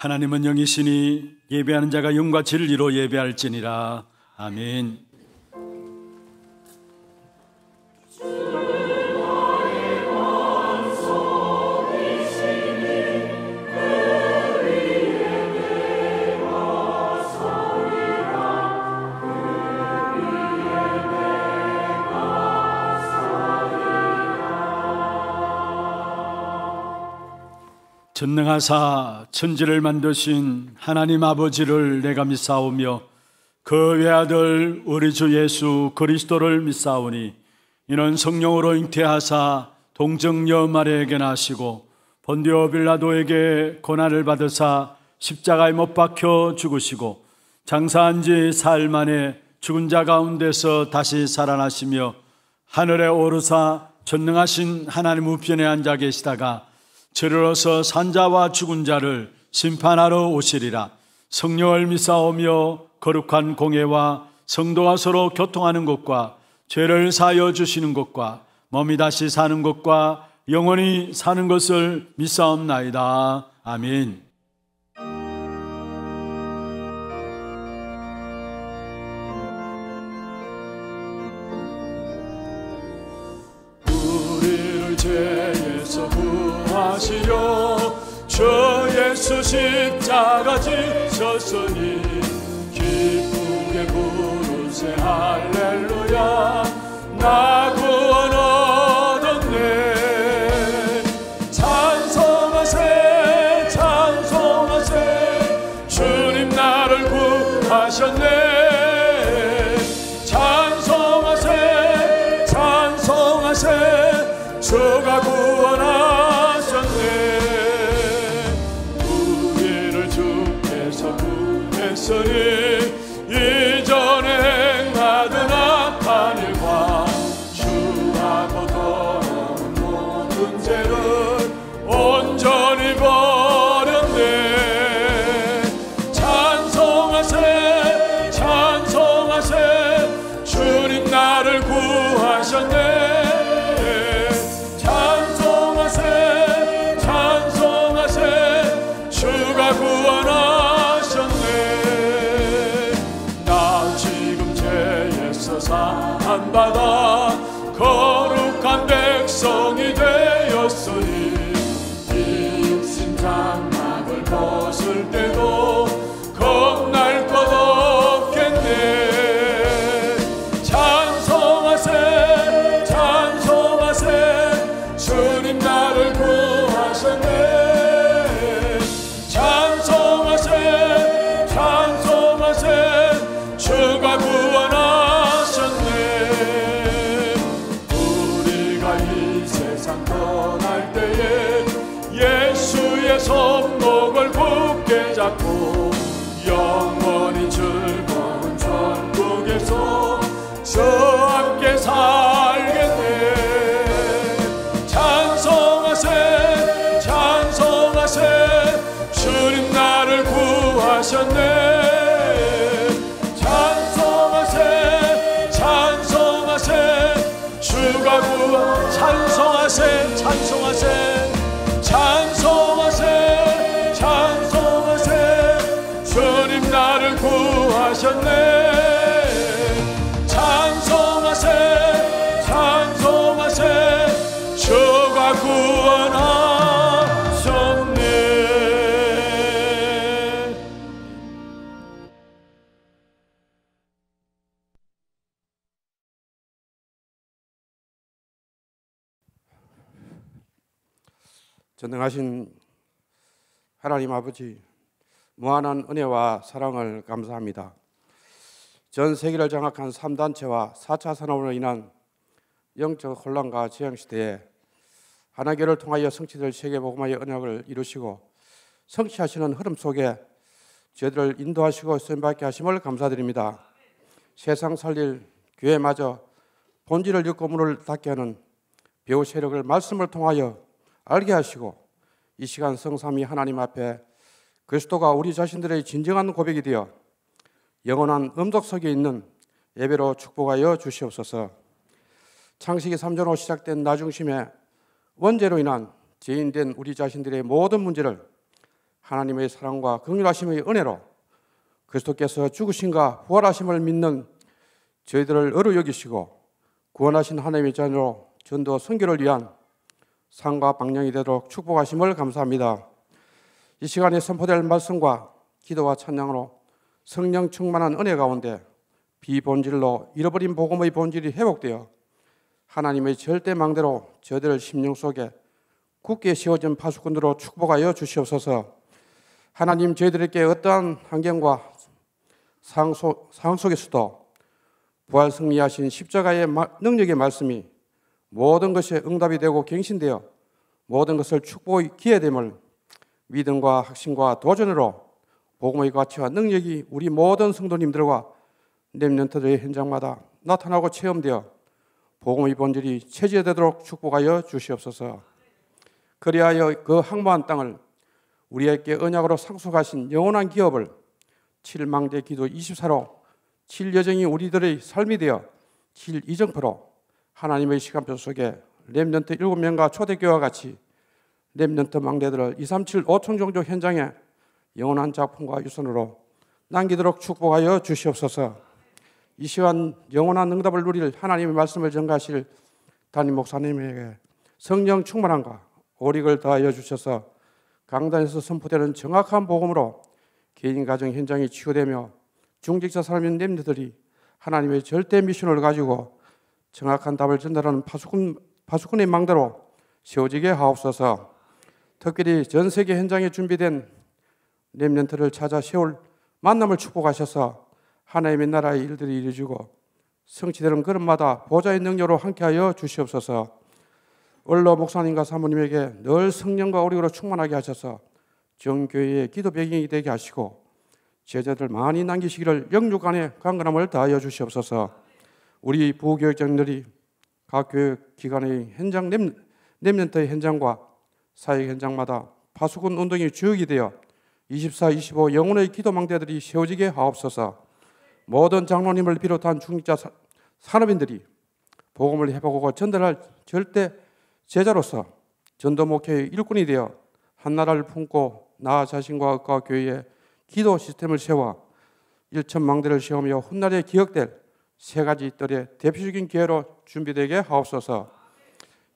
하나님은 영이시니 예배하는 자가 영과 진리로 예배할지니라. 아멘. 전능하사 천지를 만드신 하나님 아버지를 내가 믿사오며 그 외아들 우리 주 예수 그리스도를 믿사오니 이는 성령으로 잉태하사 동정녀 마리아에게 나시고 본디오 빌라도에게 고난을 받으사 십자가에 못 박혀 죽으시고 장사한 지 사흘 만에 죽은 자 가운데서 다시 살아나시며 하늘에 오르사 전능하신 하나님 우편에 앉아 계시다가 저리로서 산자와 죽은 자를 심판하러 오시리라. 성령을 믿사오며 거룩한 공예와 성도가 서로 교통하는 것과 죄를 사하여 주시는 것과 몸이 다시 사는 것과 영원히 사는 것을 믿사옵나이다. 아멘. 우리를 죄에서 구하시려 주 예수 십자가 지셨으니 기쁘게 부르세 할렐루야. 나 구원 얻었네. 찬송하세 찬송하세 주님 나를 구하셨네. 찬송하세 찬송하세 주가 구원하셨네. 우리를 주께서 구했으니 이전에 행하던 악한 일과 주하고 더러운 모든 죄를 온전히 버렸네. 찬송하세 찬송하세 주님 나를 구하셨네. 찬송하세 찬송하세 주가 구원하셨네. 나 지금 죄에서 사함받아 거룩한 백성이 되었으니 이 육신 장막을 벗을 때도 겁날 것 없겠네. 찬송하세 찬송하세 주님 나를 구하셨네. 찬송하세 찬송하세 주가 구원하셨네. 우리가 이 세상 떠날 때에 예수의 손목을 굳게 잡고 영원히 즐거운 천국에서 저 함께 살겠네. 찬송하세 찬송하세 주님 나를 구하셨네. 찬송하세 찬송하세 주가 구원. 찬송하세 찬송하세 찬송하세 찬송하세 주님 나를 구하셨네. 찬송하세 찬송하세 주가 구원하셨네. 전능하신 하나님 아버지, 무한한 은혜와 사랑을 감사합니다. 전 세계를 장악한 3단체와 4차 산업으로 인한 영적 혼란과 재앙시대에 하나교를 통하여 성취될 세계복음화의 언약을 이루시고 성취하시는 흐름 속에 저희들을 인도하시고 쓰임받게 하심을 감사드립니다. 세상 살릴 교회마저 본질을 읽고 문을 닫게 하는 배후 세력을 말씀을 통하여 알게 하시고 이 시간 성삼위 하나님 앞에 그리스도가 우리 자신들의 진정한 고백이 되어 영원한 음덕석에 있는 예배로 축복하여 주시옵소서. 창세기 3장으로 시작된 나 중심의 원죄로 인한 죄인된 우리 자신들의 모든 문제를 하나님의 사랑과 긍휼하심의 은혜로 그리스도께서 죽으심과 부활하심을 믿는 저희들을 의로 여기시고 구원하신 하나님의 자녀로 전도 선교를 위한 상과 방향이 되도록 축복하심을 감사합니다. 이 시간에 선포될 말씀과 기도와 찬양으로 성령 충만한 은혜 가운데 비본질로 잃어버린 복음의 본질이 회복되어 하나님의 절대 망대로 저희들 심령 속에 굳게 씌워진 파수꾼으로 축복하여 주시옵소서. 하나님, 저희들에게 어떠한 환경과 상황 속에서도 부활 승리하신 십자가의 능력의 말씀이 모든 것에 응답이 되고 갱신되어 모든 것을 축복의 기회됨을 믿음과 확신과 도전으로 복음의 가치와 능력이 우리 모든 성도님들과 렘넌트들의 현장마다 나타나고 체험되어 복음의 본질이 체제되도록 축복하여 주시옵소서. 그리하여 그 항모한 땅을 우리에게 언약으로 상속하신 영원한 기업을 7망대 기도 24로 7여정이 우리들의 삶이 되어 7이정표로 하나님의 시간표 속에 렘넌트 7명과 초대교회와 같이 렘넌트 망대들을 237 5천 종족 현장에 영원한 작품과 유산으로 남기도록 축복하여 주시옵소서. 이 시간 영원한 응답을 누릴 하나님의 말씀을 전가하실 담임 목사님에게 성령 충만함과 오력을 더하여 주셔서 강단에서 선포되는 정확한 복음으로 개인 가정 현장이 치유되며 중직자 사람인 렘넌트들이 하나님의 절대 미션을 가지고 정확한 답을 전달하는 파수꾼의 망대로 세워지게 하옵소서. 특별히 전 세계 현장에 준비된 렘넌트를 찾아 세울 만남을 축복하셔서 하나님의 나라의 일들이 이루어지고 성취되는 걸음마다 보좌의 능력으로 함께하여 주시옵소서. 원로 목사님과 사모님에게 늘 성령과 오력으로 충만하게 하셔서 정교회의 기도 배경이 되게 하시고 제자들 많이 남기시기를 영육 안에 강건함을 다하여 주시옵소서. 우리 부교육장들이 각 교육 기관의 현장 렘넌트의 현장과 사역 현장마다 파수꾼 운동이 주역이 되어 24, 25 영혼의 기도망대들이 세워지게 하옵소서. 모든 장로님을 비롯한 중직자 산업인들이 복음을 회복하고 전달할 절대 제자로서 전도 목회의 일꾼이 되어 한나라를 품고 나 자신과 국가 교회의 기도 시스템을 세워 1천망대를 세우며 훗날에 기억될 세 가지 뜰의 대표적인 기회로 준비되게 하옵소서.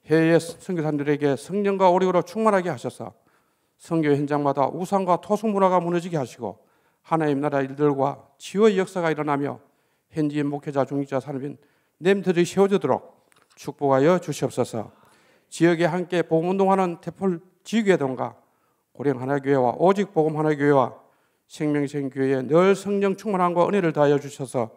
해외의 선교사님들에게 성령과 오력으로 충만하게 하셔서 선교 현장마다 우상과 토속 문화가 무너지게 하시고 하나님 나라 일들과 치유의 역사가 일어나며 현지의 목회자, 중직자, 산업인 렘넌트들이 세워지도록 축복하여 주시옵소서. 지역에 함께 복음운동하는 태풀 지교회동과 고령 하나교회와 오직 복음 하나교회와 생명생교회에 늘 성령 충만함과 은혜를 다하여 주셔서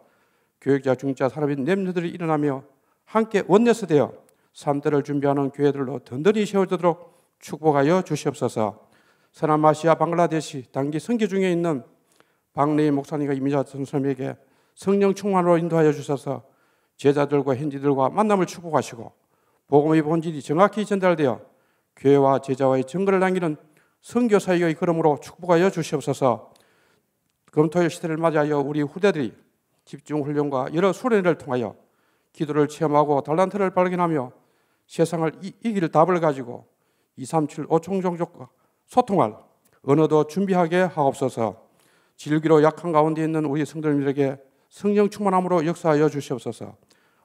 교육자, 중직자, 산업인 렘넌트들이 일어나며 함께 원내서 되어 삶들을 준비하는 교회들로 든든히 세워지도록 축복하여 주시옵소서. 서남아시아 방글라데시 단기 선교 중에 있는 박래희 목사님과 이미자 선생님에게 성령 충만으로 인도하여 주셔서 제자들과 현지들과 만남을 축복하시고 복음의 본질이 정확히 전달되어 교회와 제자와의 증거를 남기는 선교 사역의 걸음으로 축복하여 주시옵소서. 금토일 시대를 맞이하여 우리 후대들이 집중 훈련과 여러 수련을 통하여 기도를 체험하고 달란트를 발견하며 세상을 이길 답을 가지고 237 5총 종족과 소통할 언어도 준비하게 하옵소서. 질기로 약한 가운데 있는 우리 성도님들에게 성령 충만함으로 역사하여 주시옵소서.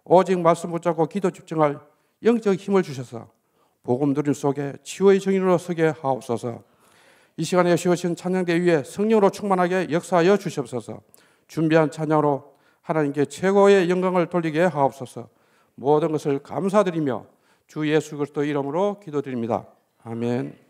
오직 말씀 붙잡고 기도 집중할 영적 힘을 주셔서 복음 누림 속에 치유의 정인으로 서게 하옵소서. 이 시간에 쉬우신 찬양대 위에 성령으로 충만하게 역사하여 주시옵소서. 준비한 찬양으로 하나님께 최고의 영광을 돌리게 하옵소서. 모든 것을 감사드리며 주 예수 그리스도 이름으로 기도드립니다. 아멘.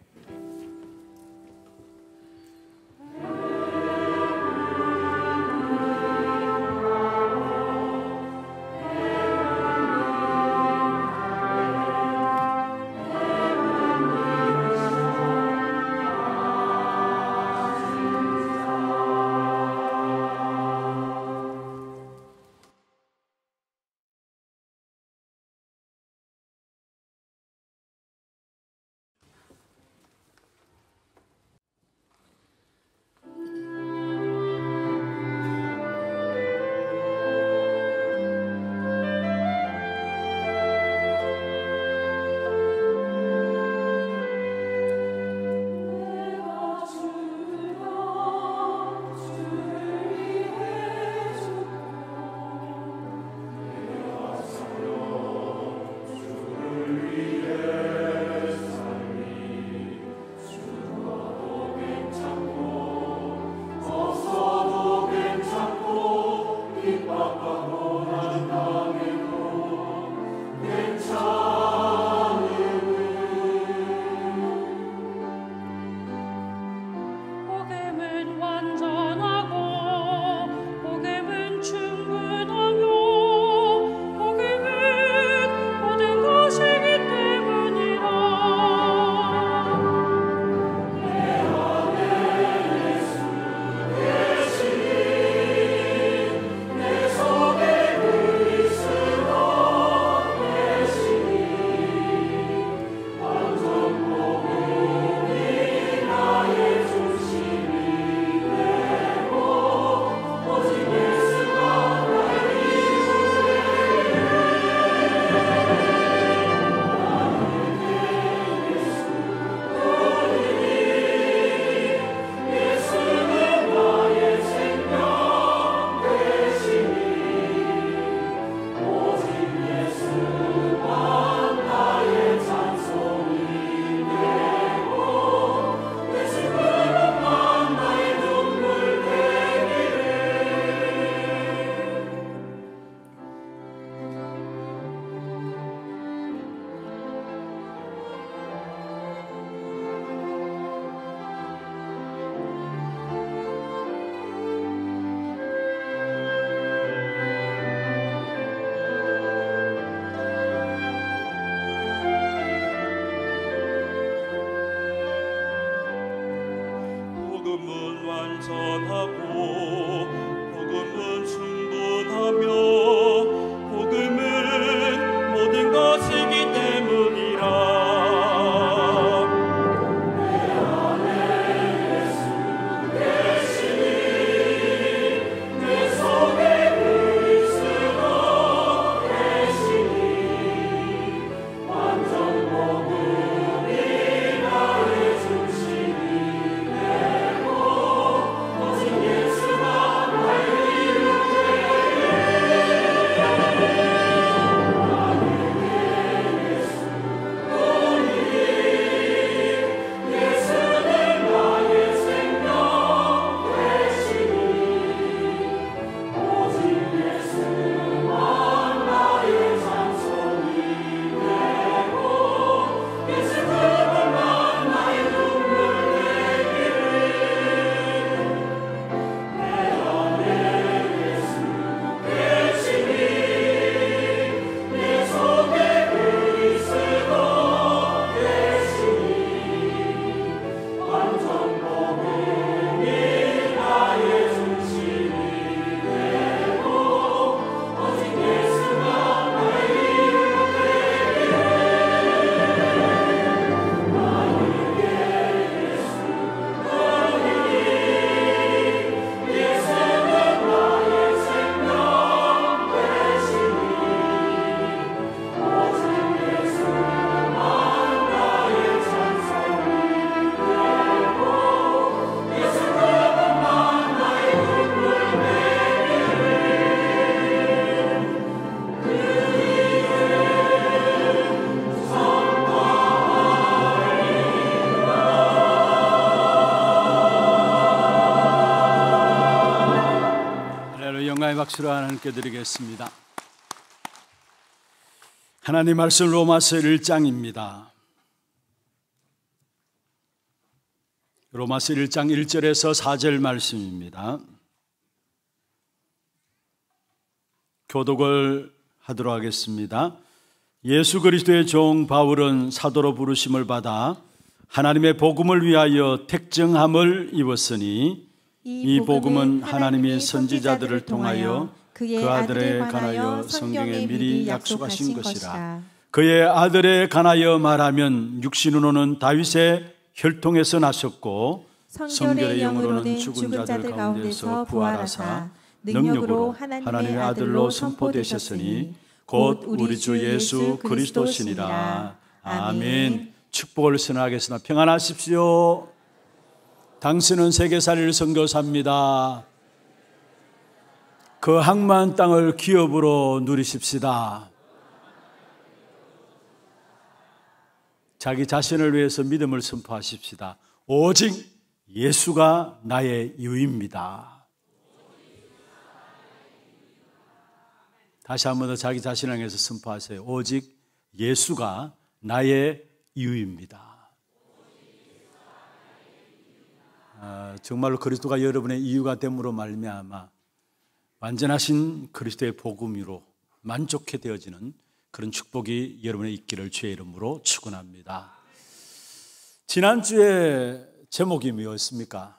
복음은 완전하고 복음은 충분하며 복음은 모든 것이기 때문이라. 박수로 하나님께 드리겠습니다. 하나님 말씀 로마서 1장입니다. 로마서 1장 1절에서 4절 말씀입니다. 교독을 하도록 하겠습니다. 예수 그리스도의 종 바울은 사도로 부르심을 받아 하나님의 복음을 위하여 택정함을 입었으니 이 복음은 하나님이 선지자들을 통하여 그 아들에 관하여 성경에 미리 약속하신 것이라. 그의 아들에 관하여 말하면 육신으로는 다윗의 혈통에서 나셨고 성결의 영으로는 죽은 자들 가운데서 부활하사 능력으로 하나님의 아들로 선포되셨으니 곧 우리 주 예수 그리스도시니라. 아멘. 축복을 선언하겠습니다. 평안하십시오. 당신은 세계살이를 선교사입니다. 그 항만 땅을 기업으로 누리십시다. 자기 자신을 위해서 믿음을 선포하십시다. 오직 예수가 나의 이유입니다. 다시 한 번 더 자기 자신을 향해서 선포하세요. 오직 예수가 나의 이유입니다. 정말로 그리스도가 여러분의 이유가 됨으로 말미암아 완전하신 그리스도의 복음으로 만족해 되어지는 그런 축복이 여러분의 있기를 주의 이름으로 축원합니다. 지난주에 제목이 뭐였습니까?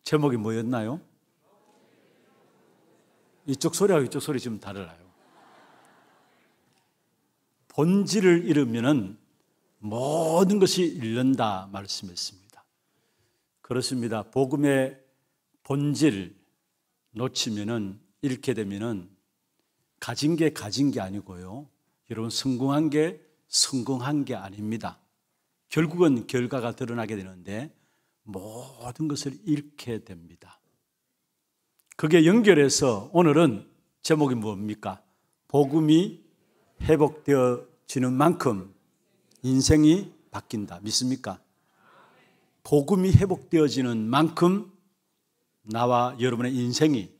제목이 뭐였나요? 이쪽 소리와 이쪽 소리 지금 달라요. 본질을 잃으면 모든 것이 잃는다 말씀했습니다. 그렇습니다. 복음의 본질 놓치면은, 잃게 되면은 가진 게 아니고요. 여러분, 성공한 게 아닙니다. 결국은 결과가 드러나게 되는데 모든 것을 잃게 됩니다. 그게 연결해서 오늘은 제목이 뭡니까? 복음이 회복되어지는 만큼 인생이 바뀐다. 믿습니까? 복음이 회복되어지는 만큼 나와 여러분의 인생이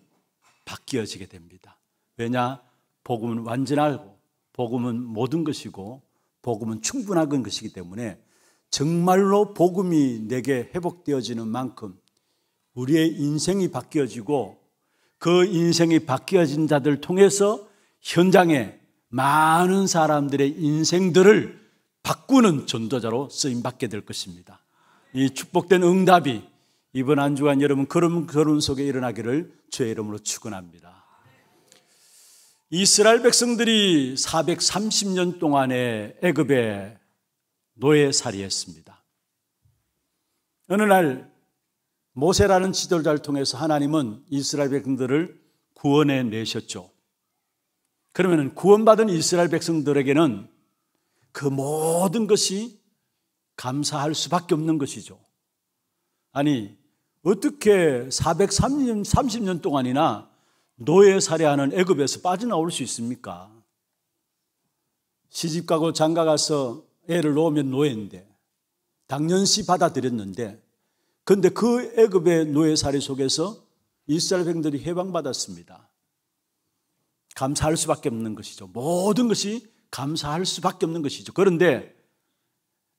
바뀌어지게 됩니다. 왜냐? 복음은 완전하고 복음은 모든 것이고 복음은 충분한 것이기 때문에 정말로 복음이 내게 회복되어지는 만큼 우리의 인생이 바뀌어지고 그 인생이 바뀌어진 자들 통해서 현장에 많은 사람들의 인생들을 바꾸는 전도자로 쓰임받게 될 것입니다. 이 축복된 응답이 이번 한 주간 여러분 걸음 속에 일어나기를 주의 이름으로 축원합니다. 이스라엘 백성들이 430년 동안에 애굽에 노예살이했습니다. 어느 날 모세라는 지도자를 통해서 하나님은 이스라엘 백성들을 구원해 내셨죠. 그러면 구원받은 이스라엘 백성들에게는 그 모든 것이 감사할 수밖에 없는 것이죠. 아니, 어떻게 430년 동안이나 노예살이하는 애굽에서 빠져나올 수 있습니까? 시집가고 장가가서 애를 놓으면 노예인데 당연시 받아들였는데, 그런데 그 애굽의 노예살이 속에서 이스라엘 백성들이 해방받았습니다. 감사할 수밖에 없는 것이죠. 모든 것이 감사할 수밖에 없는 것이죠. 그런데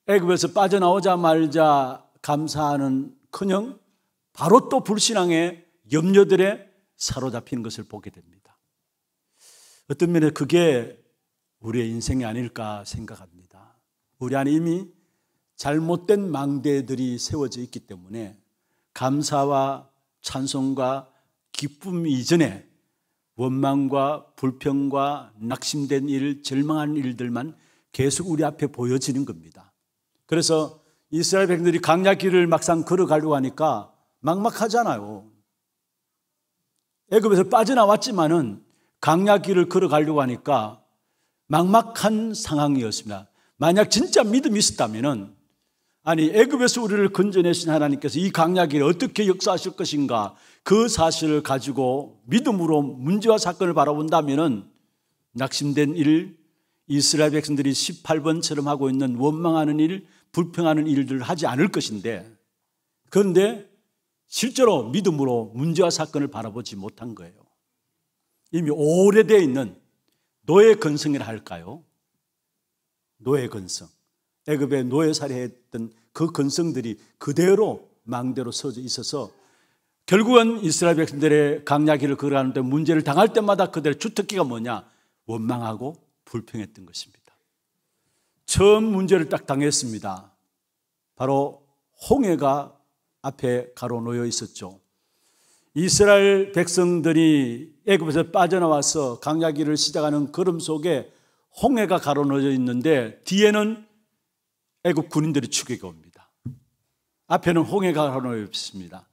애굽에서 빠져나오자마자 감사하는커녕 바로 또 불신앙의 염려들에 사로잡히는 것을 보게 됩니다. 어떤 면에 그게 우리의 인생이 아닐까 생각합니다. 우리 안에 이미 잘못된 망대들이 세워져 있기 때문에 감사와 찬송과 기쁨 이전에 원망과 불평과 낙심된 일, 절망한 일들만 계속 우리 앞에 보여지는 겁니다. 그래서 이스라엘 백성들이 광야 길을 막상 걸어가려고 하니까 막막하잖아요. 애굽에서 빠져나왔지만은 광야 길을 걸어가려고 하니까 막막한 상황이었습니다. 만약 진짜 믿음이 있었다면은, 아니, 애굽에서 우리를 건져내신 하나님께서 이 광야 길에 어떻게 역사하실 것인가, 그 사실을 가지고 믿음으로 문제와 사건을 바라본다면은 낙심된 일, 이스라엘 백성들이 18번처럼 하고 있는 원망하는 일, 불평하는 일들을 하지 않을 것인데, 그런데 실제로 믿음으로 문제와 사건을 바라보지 못한 거예요. 이미 오래되어 있는 노예 근성이라 할까요? 노예 근성. 애굽의 노예살이 했던 그 근성들이 그대로 망대로 서져 있어서 결국은 이스라엘 백성들의 광야 길을 걸어가는데 문제를 당할 때마다 그들의 주특기가 뭐냐? 원망하고 불평했던 것입니다. 처음 문제를 딱 당했습니다. 바로 홍해가 앞에 가로놓여 있었죠. 이스라엘 백성들이 애굽에서 빠져나와서 광야 길을 시작하는 걸음 속에 홍해가 가로놓여 있는데 뒤에는 애굽 군인들이 추격해 옵니다. 앞에는 홍해가 가로놓여 있습니다.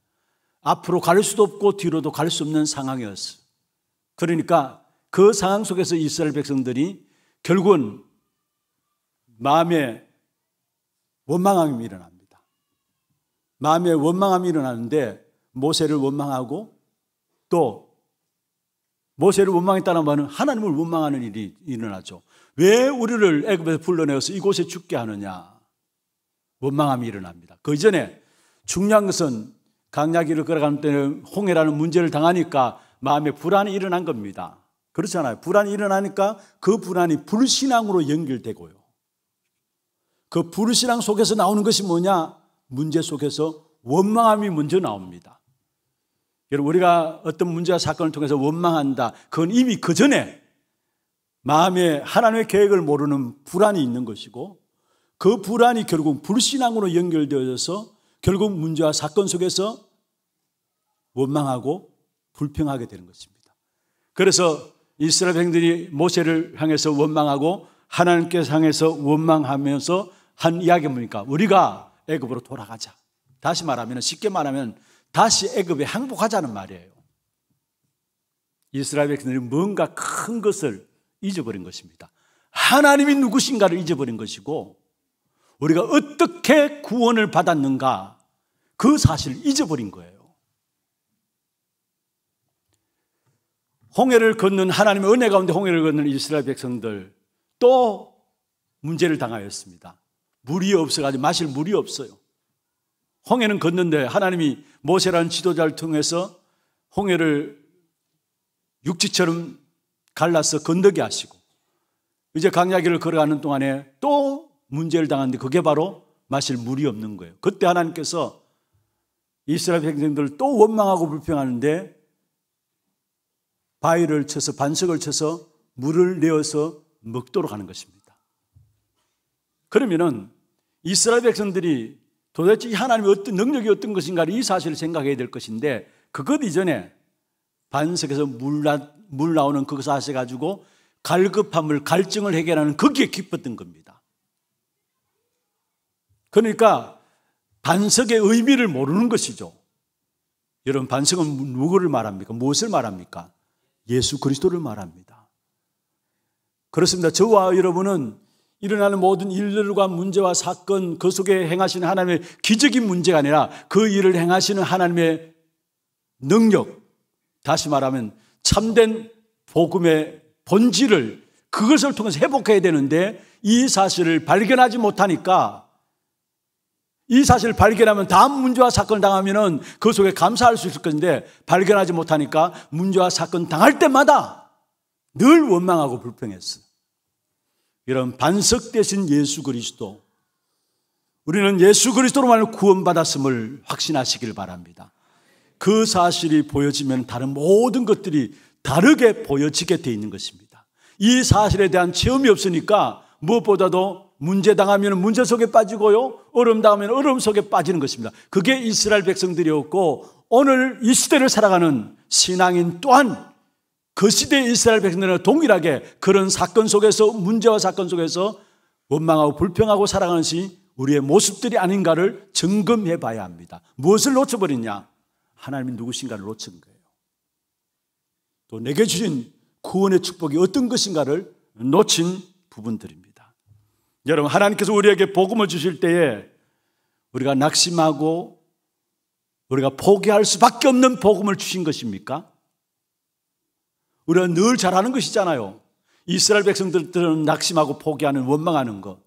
앞으로 갈 수도 없고 뒤로도 갈 수 없는 상황이었어요. 그러니까 그 상황 속에서 이스라엘 백성들이 결국은 마음에 원망함이 일어납니다. 마음에 원망함이 일어나는데 모세를 원망하고, 또 모세를 원망했다는 말은 하나님을 원망하는 일이 일어나죠. 왜 우리를 애굽에서 불러내어서 이곳에 죽게 하느냐? 원망함이 일어납니다. 그 이전에 중요한 것은 광야 길을 걸어가는 때는 홍해라는 문제를 당하니까 마음에 불안이 일어난 겁니다. 그렇잖아요. 불안이 일어나니까 그 불안이 불신앙으로 연결되고요. 그 불신앙 속에서 나오는 것이 뭐냐? 문제 속에서 원망함이 먼저 나옵니다. 여러분, 우리가 어떤 문제와 사건을 통해서 원망한다, 그건 이미 그 전에 마음에 하나님의 계획을 모르는 불안이 있는 것이고, 그 불안이 결국 불신앙으로 연결되어서 결국 문제와 사건 속에서 원망하고 불평하게 되는 것입니다. 그래서 이스라엘 백성들이 모세를 향해서 원망하고 하나님께서 향해서 원망하면서 한 이야기가 뭡니까? 우리가 애굽으로 돌아가자. 다시 말하면, 쉽게 말하면 다시 애굽에 항복하자는 말이에요. 이스라엘 백성들이 뭔가 큰 것을 잊어버린 것입니다. 하나님이 누구신가를 잊어버린 것이고, 우리가 어떻게 구원을 받았는가, 그 사실을 잊어버린 거예요. 홍해를 걷는, 하나님의 은혜 가운데 홍해를 걷는 이스라엘 백성들 또 문제를 당하였습니다. 물이 없어가지고 마실 물이 없어요. 홍해는 걷는데 하나님이 모세라는 지도자를 통해서 홍해를 육지처럼 갈라서 건너게 하시고, 이제 광야길을 걸어가는 동안에 또 문제를 당하는데 그게 바로 마실 물이 없는 거예요. 그때 하나님께서 이스라엘 백성들을 또 원망하고 불평하는데 바위를 쳐서, 반석을 쳐서 물을 내어서 먹도록 하는 것입니다. 그러면은 이스라엘 백성들이 도대체 이 하나님의 어떤 능력이 어떤 것인가를 이 사실을 생각해야 될 것인데, 그것 이전에 반석에서 물 나오는 그 사실 가지고 갈급함을, 갈증을 해결하는 거기에 기뻤던 겁니다. 그러니까 반석의 의미를 모르는 것이죠. 여러분, 반석은 누구를 말합니까? 무엇을 말합니까? 예수 그리스도를 말합니다. 그렇습니다. 저와 여러분은 일어나는 모든 일들과 문제와 사건, 그 속에 행하시는 하나님의 기적인 문제가 아니라 그 일을 행하시는 하나님의 능력, 다시 말하면 참된 복음의 본질을, 그것을 통해서 회복해야 되는데, 이 사실을 발견하지 못하니까, 이 사실을 발견하면 다음 문제와 사건을 당하면 그 속에 감사할 수 있을 건데, 발견하지 못하니까 문제와 사건 당할 때마다 늘 원망하고 불평했어. 이런 반석 대신 예수 그리스도, 우리는 예수 그리스도로만 구원받았음을 확신하시길 바랍니다. 그 사실이 보여지면 다른 모든 것들이 다르게 보여지게 돼 있는 것입니다. 이 사실에 대한 체험이 없으니까 무엇보다도 문제 당하면 문제 속에 빠지고요, 어려움 당하면 어려움 속에 빠지는 것입니다. 그게 이스라엘 백성들이었고, 오늘 이 시대를 살아가는 신앙인 또한 그 시대의 이스라엘 백성들은 동일하게 그런 사건 속에서, 문제와 사건 속에서 원망하고 불평하고 살아가는 것이 우리의 모습들이 아닌가를 점검해 봐야 합니다. 무엇을 놓쳐버렸냐? 하나님이 누구신가를 놓친 거예요. 또 내게 주신 구원의 축복이 어떤 것인가를 놓친 부분들입니다. 여러분, 하나님께서 우리에게 복음을 주실 때에 우리가 낙심하고 우리가 포기할 수밖에 없는 복음을 주신 것입니까? 우리가 늘 잘하는 것이잖아요. 이스라엘 백성들은 낙심하고 포기하는, 원망하는 것.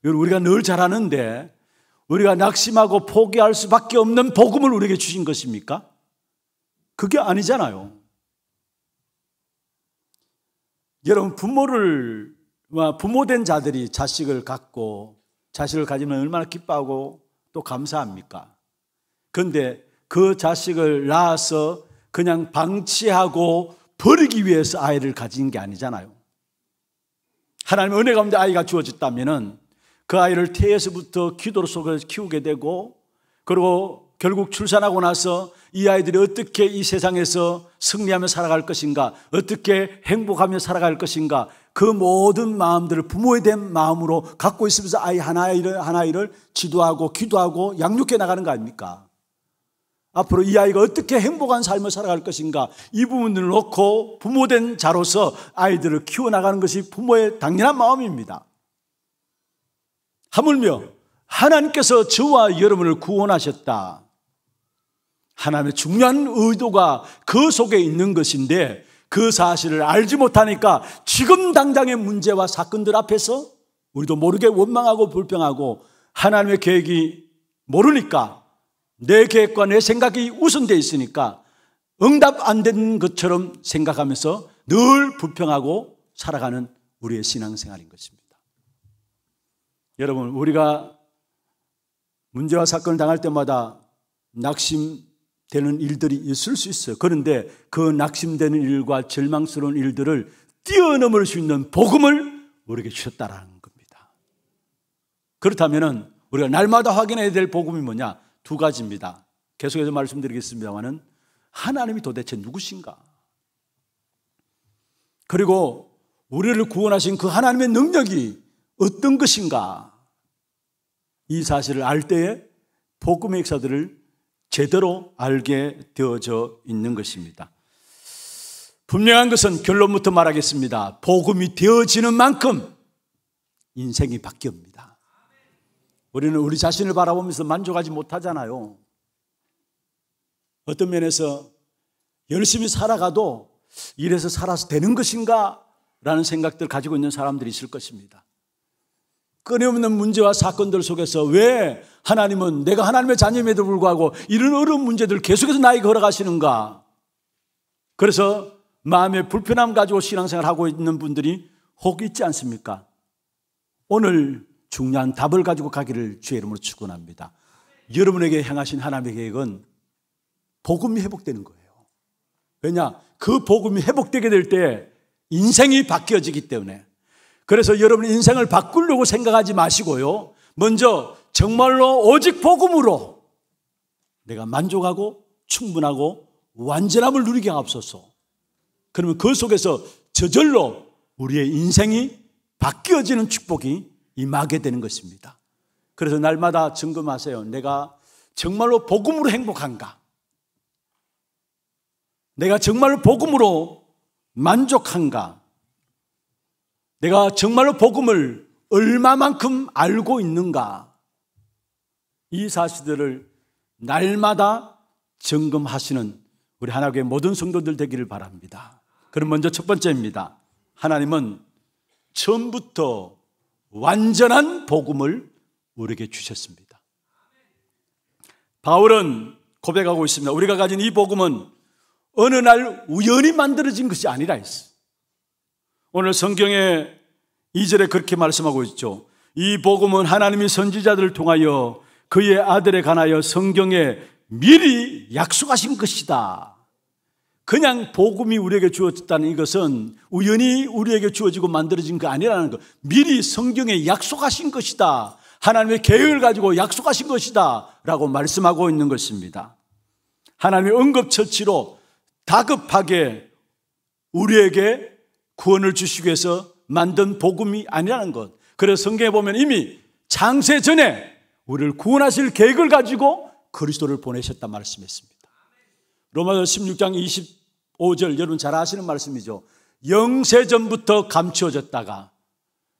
우리가 늘 잘하는데 우리가 낙심하고 포기할 수밖에 없는 복음을 우리에게 주신 것입니까? 그게 아니잖아요. 여러분, 부모된 자들이 자식을 갖고, 자식을 가지면 얼마나 기뻐하고 또 감사합니까? 그런데 그 자식을 낳아서 그냥 방치하고 버리기 위해서 아이를 가진 게 아니잖아요. 하나님의 은혜 가운데 아이가 주어졌다면 그 아이를 태에서부터 기도 속에서 키우게 되고, 그리고 결국 출산하고 나서 이 아이들이 어떻게 이 세상에서 승리하며 살아갈 것인가, 어떻게 행복하며 살아갈 것인가, 그 모든 마음들을 부모에 대한 마음으로 갖고 있으면서 아이 하나를 지도하고 기도하고 양육해 나가는 거 아닙니까? 앞으로 이 아이가 어떻게 행복한 삶을 살아갈 것인가, 이 부분들을 놓고 부모된 자로서 아이들을 키워나가는 것이 부모의 당연한 마음입니다. 하물며 하나님께서 저와 여러분을 구원하셨다. 하나님의 중요한 의도가 그 속에 있는 것인데, 그 사실을 알지 못하니까 지금 당장의 문제와 사건들 앞에서 우리도 모르게 원망하고 불평하고, 하나님의 계획이 모르니까, 내 계획과 내 생각이 우선되어 있으니까 응답 안 되는 것처럼 생각하면서 늘 불평하고 살아가는 우리의 신앙생활인 것입니다. 여러분, 우리가 문제와 사건을 당할 때마다 낙심되는 일들이 있을 수 있어요. 그런데 그 낙심되는 일과 절망스러운 일들을 뛰어넘을 수 있는 복음을 우리에게 주셨다라는 겁니다. 그렇다면 우리가 날마다 확인해야 될 복음이 뭐냐? 두 가지입니다. 계속해서 말씀드리겠습니다만은, 하나님이 도대체 누구신가? 그리고 우리를 구원하신 그 하나님의 능력이 어떤 것인가? 이 사실을 알 때에 복음의 역사들을 제대로 알게 되어져 있는 것입니다. 분명한 것은 결론부터 말하겠습니다. 복음이 되어지는 만큼 인생이 바뀝니다. 우리는 우리 자신을 바라보면서 만족하지 못하잖아요. 어떤 면에서 열심히 살아가도 이래서 살아서 되는 것인가? 라는 생각들을 가지고 있는 사람들이 있을 것입니다. 끊임없는 문제와 사건들 속에서 왜 하나님은, 내가 하나님의 자녀임에도 불구하고 이런 어려운 문제들을 계속해서 나에게 걸어가시는가? 그래서 마음의 불편함 가지고 신앙생활을 하고 있는 분들이 혹 있지 않습니까? 오늘 중요한 답을 가지고 가기를 주의 이름으로 축원합니다. 여러분에게 향하신 하나님의 계획은 복음이 회복되는 거예요. 왜냐? 그 복음이 회복되게 될 때 인생이 바뀌어지기 때문에, 그래서 여러분 인생을 바꾸려고 생각하지 마시고요. 먼저 정말로 오직 복음으로 내가 만족하고 충분하고 완전함을 누리게 하옵소서. 그러면 그 속에서 저절로 우리의 인생이 바뀌어지는 축복이 임하게 되는 것입니다. 그래서 날마다 점검하세요. 내가 정말로 복음으로 행복한가? 내가 정말로 복음으로 만족한가? 내가 정말로 복음을 얼마만큼 알고 있는가? 이 사실들을 날마다 점검하시는 우리 하나교회 모든 성도들 되기를 바랍니다. 그럼 먼저 첫 번째입니다. 하나님은 처음부터 완전한 복음을 우리에게 주셨습니다. 바울은 고백하고 있습니다. 우리가 가진 이 복음은 어느 날 우연히 만들어진 것이 아니라 했어. 오늘 성경에 2절에 그렇게 말씀하고 있죠. 이 복음은 하나님이 선지자들을 통하여 그의 아들에 관하여 성경에 미리 약속하신 것이다. 그냥 복음이 우리에게 주어졌다는 이것은 우연히 우리에게 주어지고 만들어진 거 아니라는 것. 미리 성경에 약속하신 것이다. 하나님의 계획을 가지고 약속하신 것이다 라고 말씀하고 있는 것입니다. 하나님의 응급처치로 다급하게 우리에게 구원을 주시기 위해서 만든 복음이 아니라는 것. 그래서 성경에 보면 이미 창세 전에 우리를 구원하실 계획을 가지고 그리스도를 보내셨다 말씀했습니다. 로마서 16장 25절 여러분 잘 아시는 말씀이죠. 영세전부터 감추어졌다가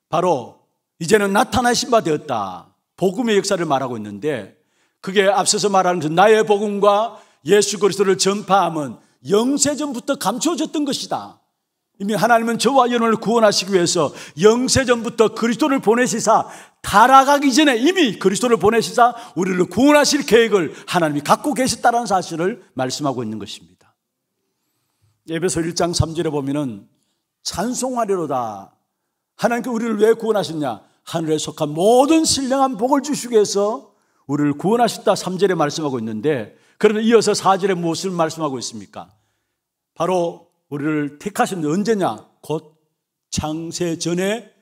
바로 이제는 나타나신 바 되었다. 복음의 역사를 말하고 있는데 그게 앞서서 말하는 나의 복음과 예수 그리스도를 전파함은 영세전부터 감추어졌던 것이다. 이미 하나님은 저와 여러분을 구원하시기 위해서 영세전부터 그리스도를 보내시사 타락하기 전에 이미 그리스도를 보내시사 우리를 구원하실 계획을 하나님이 갖고 계셨다는 사실을 말씀하고 있는 것입니다. 에베소 1장 3절에 보면은 찬송하리로다. 하나님께 우리를 왜 구원하셨냐? 하늘에 속한 모든 신령한 복을 주시기 위해서 우리를 구원하셨다 3절에 말씀하고 있는데 그러면 이어서 4절에 무엇을 말씀하고 있습니까? 바로 우리를 택하신 언제냐? 곧 창세 전에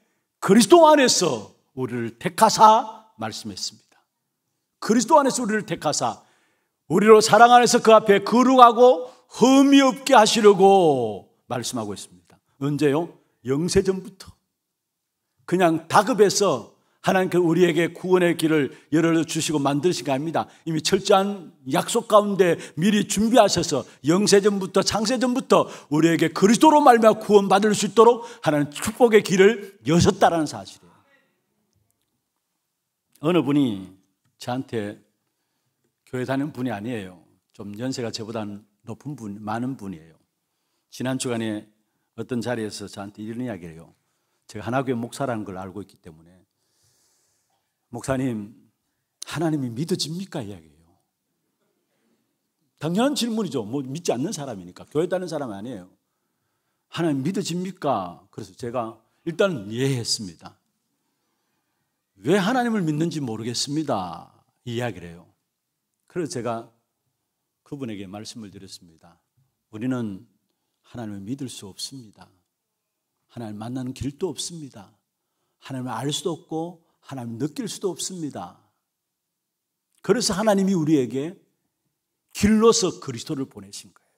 그리스도 안에서 우리를 택하사 말씀했습니다. 그리스도 안에서 우리를 택하사 우리로 사랑 안에서 그 앞에 거룩하고 흠이 없게 하시려고 말씀하고 있습니다. 언제요? 영세전부터. 그냥 다급해서 하나님께 우리에게 구원의 길을 열어주시고 만드신 게 아닙니다. 이미 철저한 약속 가운데 미리 준비하셔서 영세전부터 창세전부터 우리에게 그리스도로 말미암아 구원받을 수 있도록 하나님 축복의 길을 여셨다는 사실이에요. 어느 분이 저한테 교회 다니는 분이 아니에요. 좀 연세가 저보다는 높은 분, 많은 분이에요. 지난 주간에 어떤 자리에서 저한테 이런 이야기를 해요. 제가 하나교회 목사라는 걸 알고 있기 때문에 목사님, 하나님이 믿어집니까? 이야기해요. 당연한 질문이죠. 뭐 믿지 않는 사람이니까. 교회 다니는 사람이 아니에요. 하나님 믿어집니까? 그래서 제가 일단 이해했습니다. 왜 하나님을 믿는지 모르겠습니다. 이 이야기를 해요. 그래서 제가 그분에게 말씀을 드렸습니다. 우리는 하나님을 믿을 수 없습니다. 하나님을 만나는 길도 없습니다. 하나님을 알 수도 없고 하나님을 느낄 수도 없습니다. 그래서 하나님이 우리에게 길로서 그리스도를 보내신 거예요.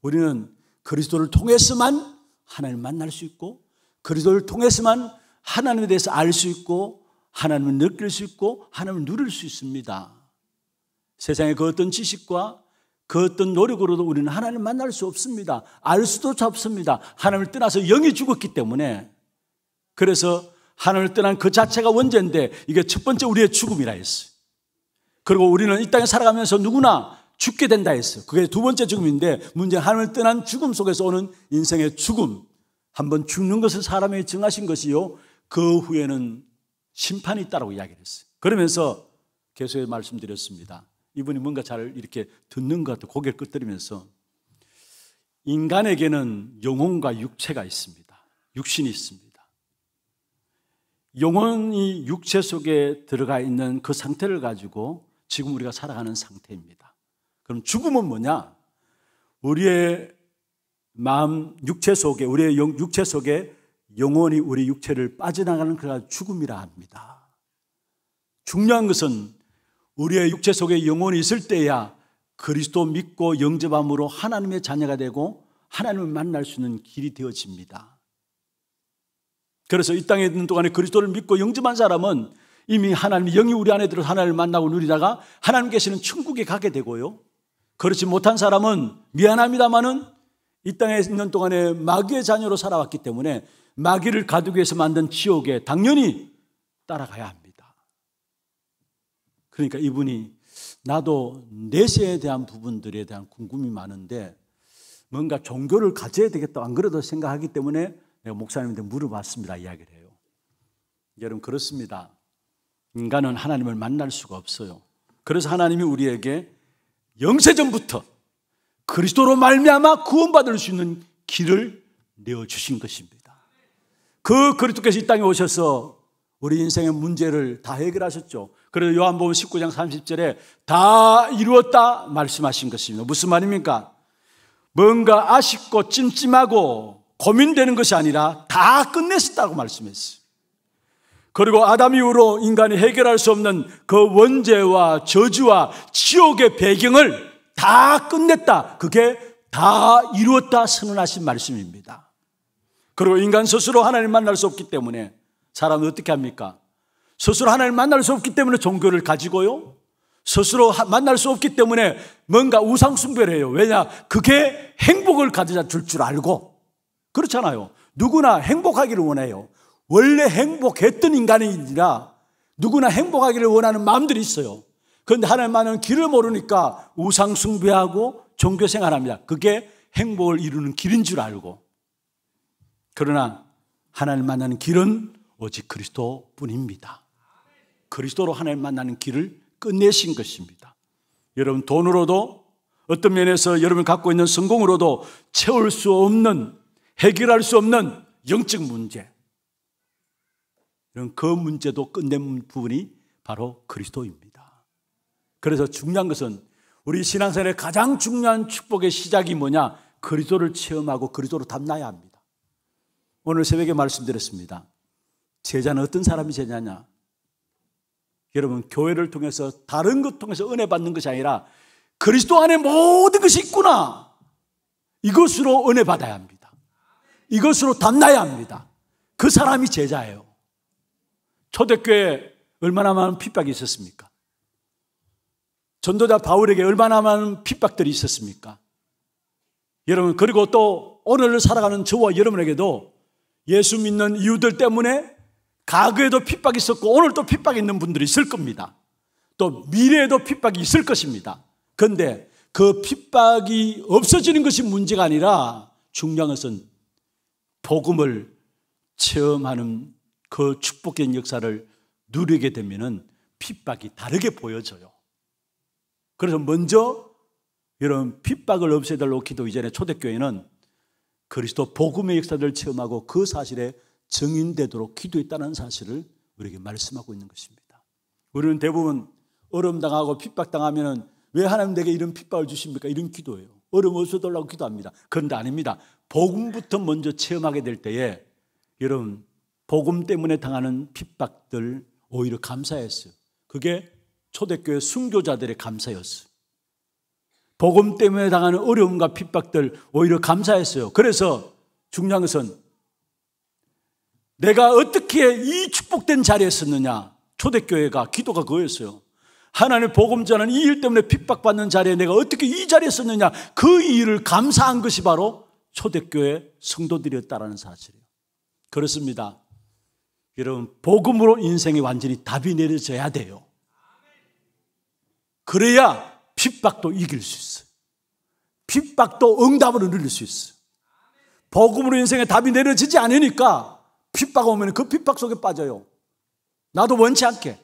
우리는 그리스도를 통해서만 하나님을 만날 수 있고 그리스도를 통해서만 하나님에 대해서 알 수 있고 하나님을 느낄 수 있고 하나님을 누릴 수 있습니다. 세상의 그 어떤 지식과 그 어떤 노력으로도 우리는 하나님을 만날 수 없습니다. 알 수도 없습니다. 하나님을 떠나서 영이 죽었기 때문에. 그래서 하나님을 떠난 그 자체가 원죄인데 이게 첫 번째 우리의 죽음이라 했어요. 그리고 우리는 이 땅에 살아가면서 누구나 죽게 된다 했어요. 그게 두 번째 죽음인데 문제는 하나님을 떠난 죽음 속에서 오는 인생의 죽음. 한번 죽는 것을 사람에게 정하신 것이요. 그 후에는 심판이 있다고 이야기를 했어요. 그러면서 계속 말씀드렸습니다. 이분이 뭔가 잘 이렇게 듣는 것 같아요. 고개를 끄덕이면서 인간에게는 영혼과 육체가 있습니다. 육신이 있습니다. 영혼이 육체 속에 들어가 있는 그 상태를 가지고 지금 우리가 살아가는 상태입니다. 그럼 죽음은 뭐냐? 우리의 마음 육체 속에, 우리의 육체 속에 영혼이 우리 육체를 빠져나가는 그런 죽음이라 합니다. 중요한 것은 우리의 육체 속에 영혼이 있을 때야 그리스도 믿고 영접함으로 하나님의 자녀가 되고 하나님을 만날 수 있는 길이 되어집니다. 그래서 이 땅에 있는 동안에 그리스도를 믿고 영접한 사람은 이미 하나님의 영이 우리 안에 들어서 하나님을 만나고 누리다가 하나님 계시는 천국에 가게 되고요. 그렇지 못한 사람은 미안합니다마는 이 땅에 있는 동안에 마귀의 자녀로 살아왔기 때문에 마귀를 가두기 위해서 만든 지옥에 당연히 따라가야 합니다. 그러니까 이분이 나도 내세에 대한 부분들에 대한 궁금이 많은데 뭔가 종교를 가져야 되겠다 안 그래도 생각하기 때문에 내가 목사님한테 물어봤습니다. 이야기를 해요. 여러분 그렇습니다. 인간은 하나님을 만날 수가 없어요. 그래서 하나님이 우리에게 영세전부터 그리스도로 말미암아 구원받을 수 있는 길을 내어주신 것입니다. 그 그리스도께서 이 땅에 오셔서 우리 인생의 문제를 다 해결하셨죠. 그래서 요한복음 19장 30절에 다 이루었다 말씀하신 것입니다. 무슨 말입니까? 뭔가 아쉽고 찜찜하고 고민되는 것이 아니라 다 끝냈다고 말씀했어요. 그리고 아담 이후로 인간이 해결할 수 없는 그 원죄와 저주와 지옥의 배경을 다 끝냈다. 그게 다 이루었다 선언하신 말씀입니다. 그리고 인간 스스로 하나님을 만날 수 없기 때문에 사람은 어떻게 합니까? 스스로 하나님을 만날 수 없기 때문에 종교를 가지고요. 스스로 만날 수 없기 때문에 뭔가 우상 숭배를 해요. 왜냐? 그게 행복을 가져다 줄 줄 알고. 그렇잖아요. 누구나 행복하기를 원해요. 원래 행복했던 인간이라 누구나 행복하기를 원하는 마음들이 있어요. 그런데 하나님 만나는 길을 모르니까 우상 숭배하고 종교 생활합니다. 그게 행복을 이루는 길인 줄 알고. 그러나 하나님 만나는 길은 오직 그리스도뿐입니다. 그리스도로 하나님 만나는 길을 끝내신 것입니다. 여러분 돈으로도 어떤 면에서 여러분 갖고 있는 성공으로도 채울 수 없는, 해결할 수 없는 영적 문제, 이런 그 문제도 끝낸 부분이 바로 그리스도입니다. 그래서 중요한 것은 우리 신앙생활의 가장 중요한 축복의 시작이 뭐냐? 그리스도를 체험하고 그리스도로 닮아야 합니다. 오늘 새벽에 말씀드렸습니다. 제자는 어떤 사람이 제자냐? 여러분 교회를 통해서 다른 것 통해서 은혜 받는 것이 아니라 그리스도 안에 모든 것이 있구나, 이것으로 은혜 받아야 합니다. 이것으로 닮아야 합니다. 그 사람이 제자예요. 초대교회에 얼마나 많은 핍박이 있었습니까? 전도자 바울에게 얼마나 많은 핍박들이 있었습니까? 여러분 그리고 또 오늘을 살아가는 저와 여러분에게도 예수 믿는 이유들 때문에 과거에도 핍박이 있었고 오늘도 핍박이 있는 분들이 있을 겁니다. 또 미래에도 핍박이 있을 것입니다. 그런데 그 핍박이 없어지는 것이 문제가 아니라 중요한 것은 복음을 체험하는 그 축복된 역사를 누리게 되면은 핍박이 다르게 보여져요. 그래서 먼저 이런 핍박을 없애달라고 기도 이전에 초대교회는 그리스도 복음의 역사를 체험하고 그 사실에 정인되도록 기도했다는 사실을 우리에게 말씀하고 있는 것입니다. 우리는 대부분 어려움 당하고 핍박 당하면은 왜 하나님 내게 이런 핍박을 주십니까? 이런 기도예요. 어려움 없애달라고 기도합니다. 그런데 아닙니다. 복음부터 먼저 체험하게 될 때에 여러분 복음 때문에 당하는 핍박들 오히려 감사했어요. 그게 초대교회 순교자들의 감사였어요. 복음 때문에 당하는 어려움과 핍박들 오히려 감사했어요. 그래서 중요한 것은 내가 어떻게 이 축복된 자리에 섰느냐. 초대교회가 기도가 그거였어요. 하나님의 복음 전하는 이 일 때문에 핍박받는 자리에 내가 어떻게 이 자리에 섰느냐. 그 일을 감사한 것이 바로 초대교회 성도들이었다는 사실이에요. 그렇습니다. 여러분 복음으로 인생에 완전히 답이 내려져야 돼요. 그래야 핍박도 이길 수 있어요. 핍박도 응답으로 누릴 수 있어요. 복음으로 인생에 답이 내려지지 않으니까 핍박 오면 그 핍박 속에 빠져요. 나도 원치 않게.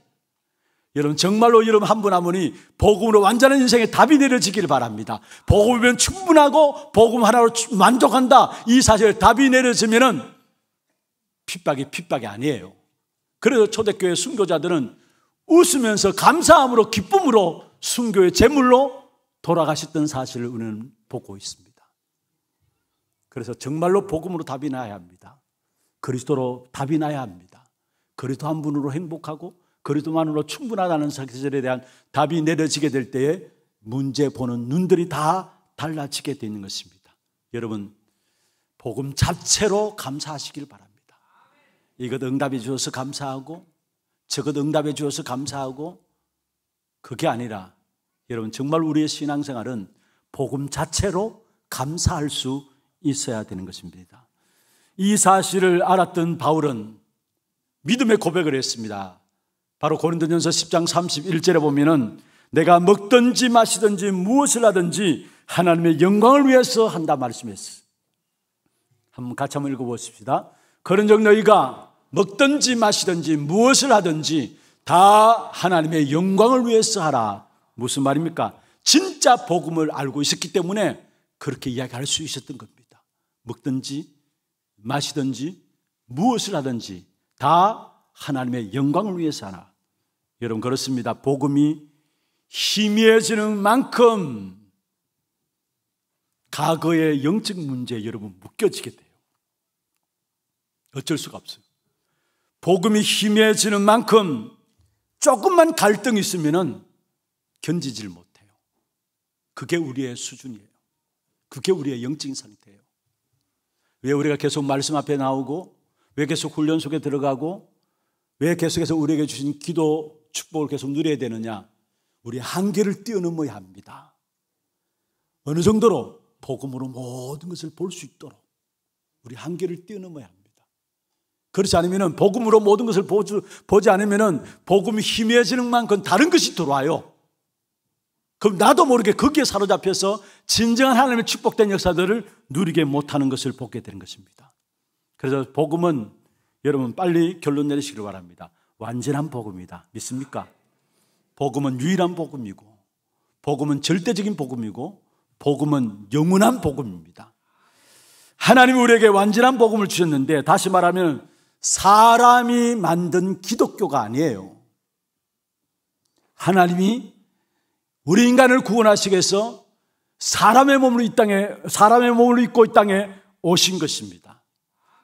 여러분 정말로 여러분 한 분 한 분이 복음으로 완전한 인생에 답이 내려지기를 바랍니다. 복음이면 충분하고 복음 하나로 만족한다, 이 사실에 답이 내려지면은 핍박이 아니에요. 그래서 초대교회 순교자들은 웃으면서 감사함으로 기쁨으로 순교의 제물로 돌아가셨던 사실을 우리는 보고 있습니다. 그래서 정말로 복음으로 답이 나야 합니다. 그리스도로 답이 나야 합니다. 그리스도 한 분으로 행복하고 그리스도만으로 충분하다는 사실에 대한 답이 내려지게 될 때에 문제 보는 눈들이 다 달라지게 되는 것입니다. 여러분, 복음 자체로 감사하시길 바랍니다. 이것 응답해 주셔서 감사하고 저것 응답해 주셔서 감사하고, 그게 아니라 여러분 정말 우리의 신앙생활은 복음 자체로 감사할 수 있어야 되는 것입니다. 이 사실을 알았던 바울은 믿음의 고백을 했습니다. 바로 고린도전서 10장 31절에 보면은 내가 먹든지 마시든지 무엇을 하든지 하나님의 영광을 위해서 한다 말씀했어요. 같이 한번 읽어보십시다. 그런즉 너희가 먹든지 마시든지 무엇을 하든지 다 하나님의 영광을 위해서 하라. 무슨 말입니까? 진짜 복음을 알고 있었기 때문에 그렇게 이야기할 수 있었던 겁니다. 먹든지 마시든지 무엇을 하든지 다 하나님의 영광을 위해서 하라. 여러분, 그렇습니다. 복음이 희미해지는 만큼 과거의 영적 문제에 여러분 묶여지게 돼요. 어쩔 수가 없어요. 복음이 희미해지는 만큼 조금만 갈등이 있으면 견디질 못해요. 그게 우리의 수준이에요. 그게 우리의 영적인 상태예요. 왜 우리가 계속 말씀 앞에 나오고, 왜 계속 훈련 속에 들어가고, 왜 계속해서 우리에게 주신 기도 축복을 계속 누려야 되느냐? 우리의 한계를 뛰어넘어야 합니다. 어느 정도로? 복음으로 모든 것을 볼 수 있도록 우리 한계를 뛰어넘어야 합니다. 그렇지 않으면, 복음으로 모든 것을 보지 않으면 복음이 희미해지는 만큼 다른 것이 들어와요. 그럼 나도 모르게 거기에 사로잡혀서 진정한 하나님의 축복된 역사들을 누리게 못하는 것을 보게 되는 것입니다. 그래서 복음은 여러분 빨리 결론 내리시길 바랍니다. 완전한 복음이다. 믿습니까? 복음은 유일한 복음이고, 복음은 절대적인 복음이고, 복음은 영원한 복음입니다. 하나님이 우리에게 완전한 복음을 주셨는데, 다시 말하면 사람이 만든 기독교가 아니에요. 하나님이 우리 인간을 구원하시기 위해서 사람의 몸을 입고 이 땅에 오신 것입니다.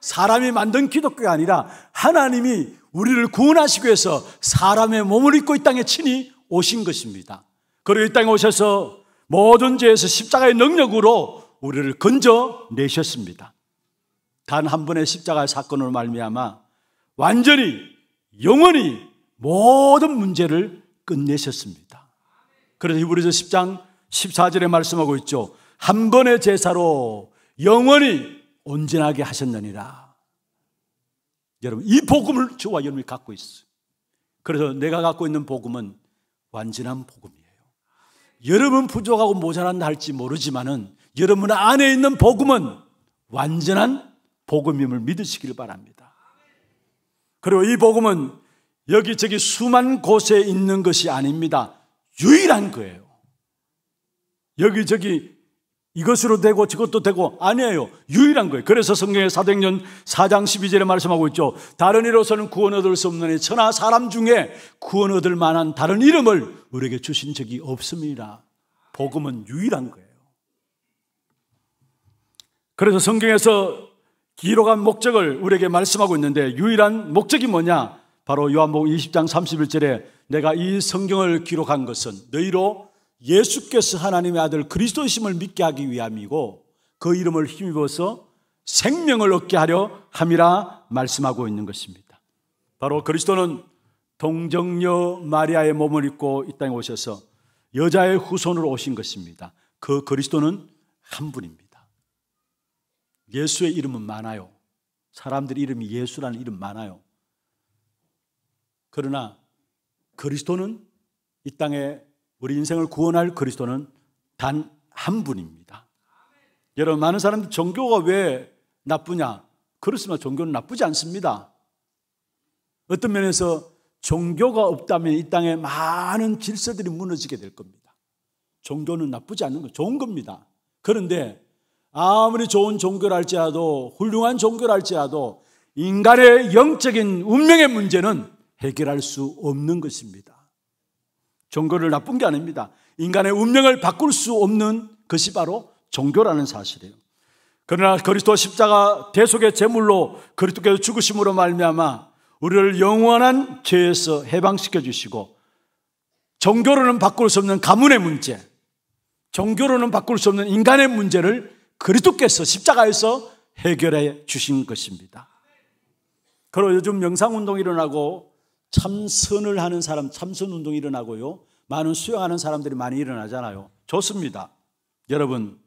사람이 만든 기독교가 아니라 하나님이 우리를 구원하시기 위해서 사람의 몸을 입고 이 땅에 친히 오신 것입니다. 그리고 이 땅에 오셔서 모든 죄에서 십자가의 능력으로 우리를 건져내셨습니다. 단 한 번의 십자가의 사건으로 말미암아 완전히 영원히 모든 문제를 끝내셨습니다. 그래서 히브리서 10장 14절에 말씀하고 있죠. 한 번의 제사로 영원히 온전하게 하셨느니라. 여러분, 이 복음을 저와 여러분이 갖고 있어요. 그래서 내가 갖고 있는 복음은 완전한 복음이에요. 여러분 부족하고 모자란다 할지 모르지만은 여러분 안에 있는 복음은 완전한 복음임을 믿으시길 바랍니다. 그리고 이 복음은 여기저기 수만 곳에 있는 것이 아닙니다. 유일한 거예요. 여기저기 이것으로 되고 저것도 되고 아니에요. 유일한 거예요. 그래서 성경의 사도행전 4장 12절에 말씀하고 있죠. 다른 이로서는 구원 얻을 수 없느니 천하 사람 중에 구원 얻을 만한 다른 이름을 우리에게 주신 적이 없습니다. 복음은 유일한 거예요. 그래서 성경에서 기록한 목적을 우리에게 말씀하고 있는데, 유일한 목적이 뭐냐? 바로 요한복음 20장 31절에 내가 이 성경을 기록한 것은 너희로 예수께서 하나님의 아들 그리스도이심을 믿게 하기 위함이고 그 이름을 힘입어서 생명을 얻게 하려 함이라 말씀하고 있는 것입니다. 바로 그리스도는 동정녀 마리아의 몸을 입고 이 땅에 오셔서 여자의 후손으로 오신 것입니다. 그 그리스도는 한 분입니다. 예수의 이름은 많아요. 사람들 이름이 예수라는 이름 많아요. 그러나 그리스도는 이 땅에 우리 인생을 구원할 그리스도는 단 한 분입니다. 여러분, 많은 사람들 종교가 왜 나쁘냐? 그렇지만 종교는 나쁘지 않습니다. 어떤 면에서 종교가 없다면 이 땅에 많은 질서들이 무너지게 될 겁니다. 종교는 나쁘지 않는 거, 좋은 겁니다. 그런데 아무리 좋은 종교를 할지라도, 훌륭한 종교를 할지라도 인간의 영적인 운명의 문제는 해결할 수 없는 것입니다. 종교를 나쁜 게 아닙니다. 인간의 운명을 바꿀 수 없는 것이 바로 종교라는 사실이에요. 그러나 그리스도 십자가 대속의 제물로 그리스도께서 죽으심으로 말미암아 우리를 영원한 죄에서 해방시켜 주시고, 종교로는 바꿀 수 없는 가문의 문제, 종교로는 바꿀 수 없는 인간의 문제를 그리스도께서 십자가에서 해결해 주신 것입니다. 그리고 요즘 명상운동이 일어나고 참선을 하는 사람, 참선운동이 일어나고요, 많은 수영하는 사람들이 많이 일어나잖아요. 좋습니다. 여러분,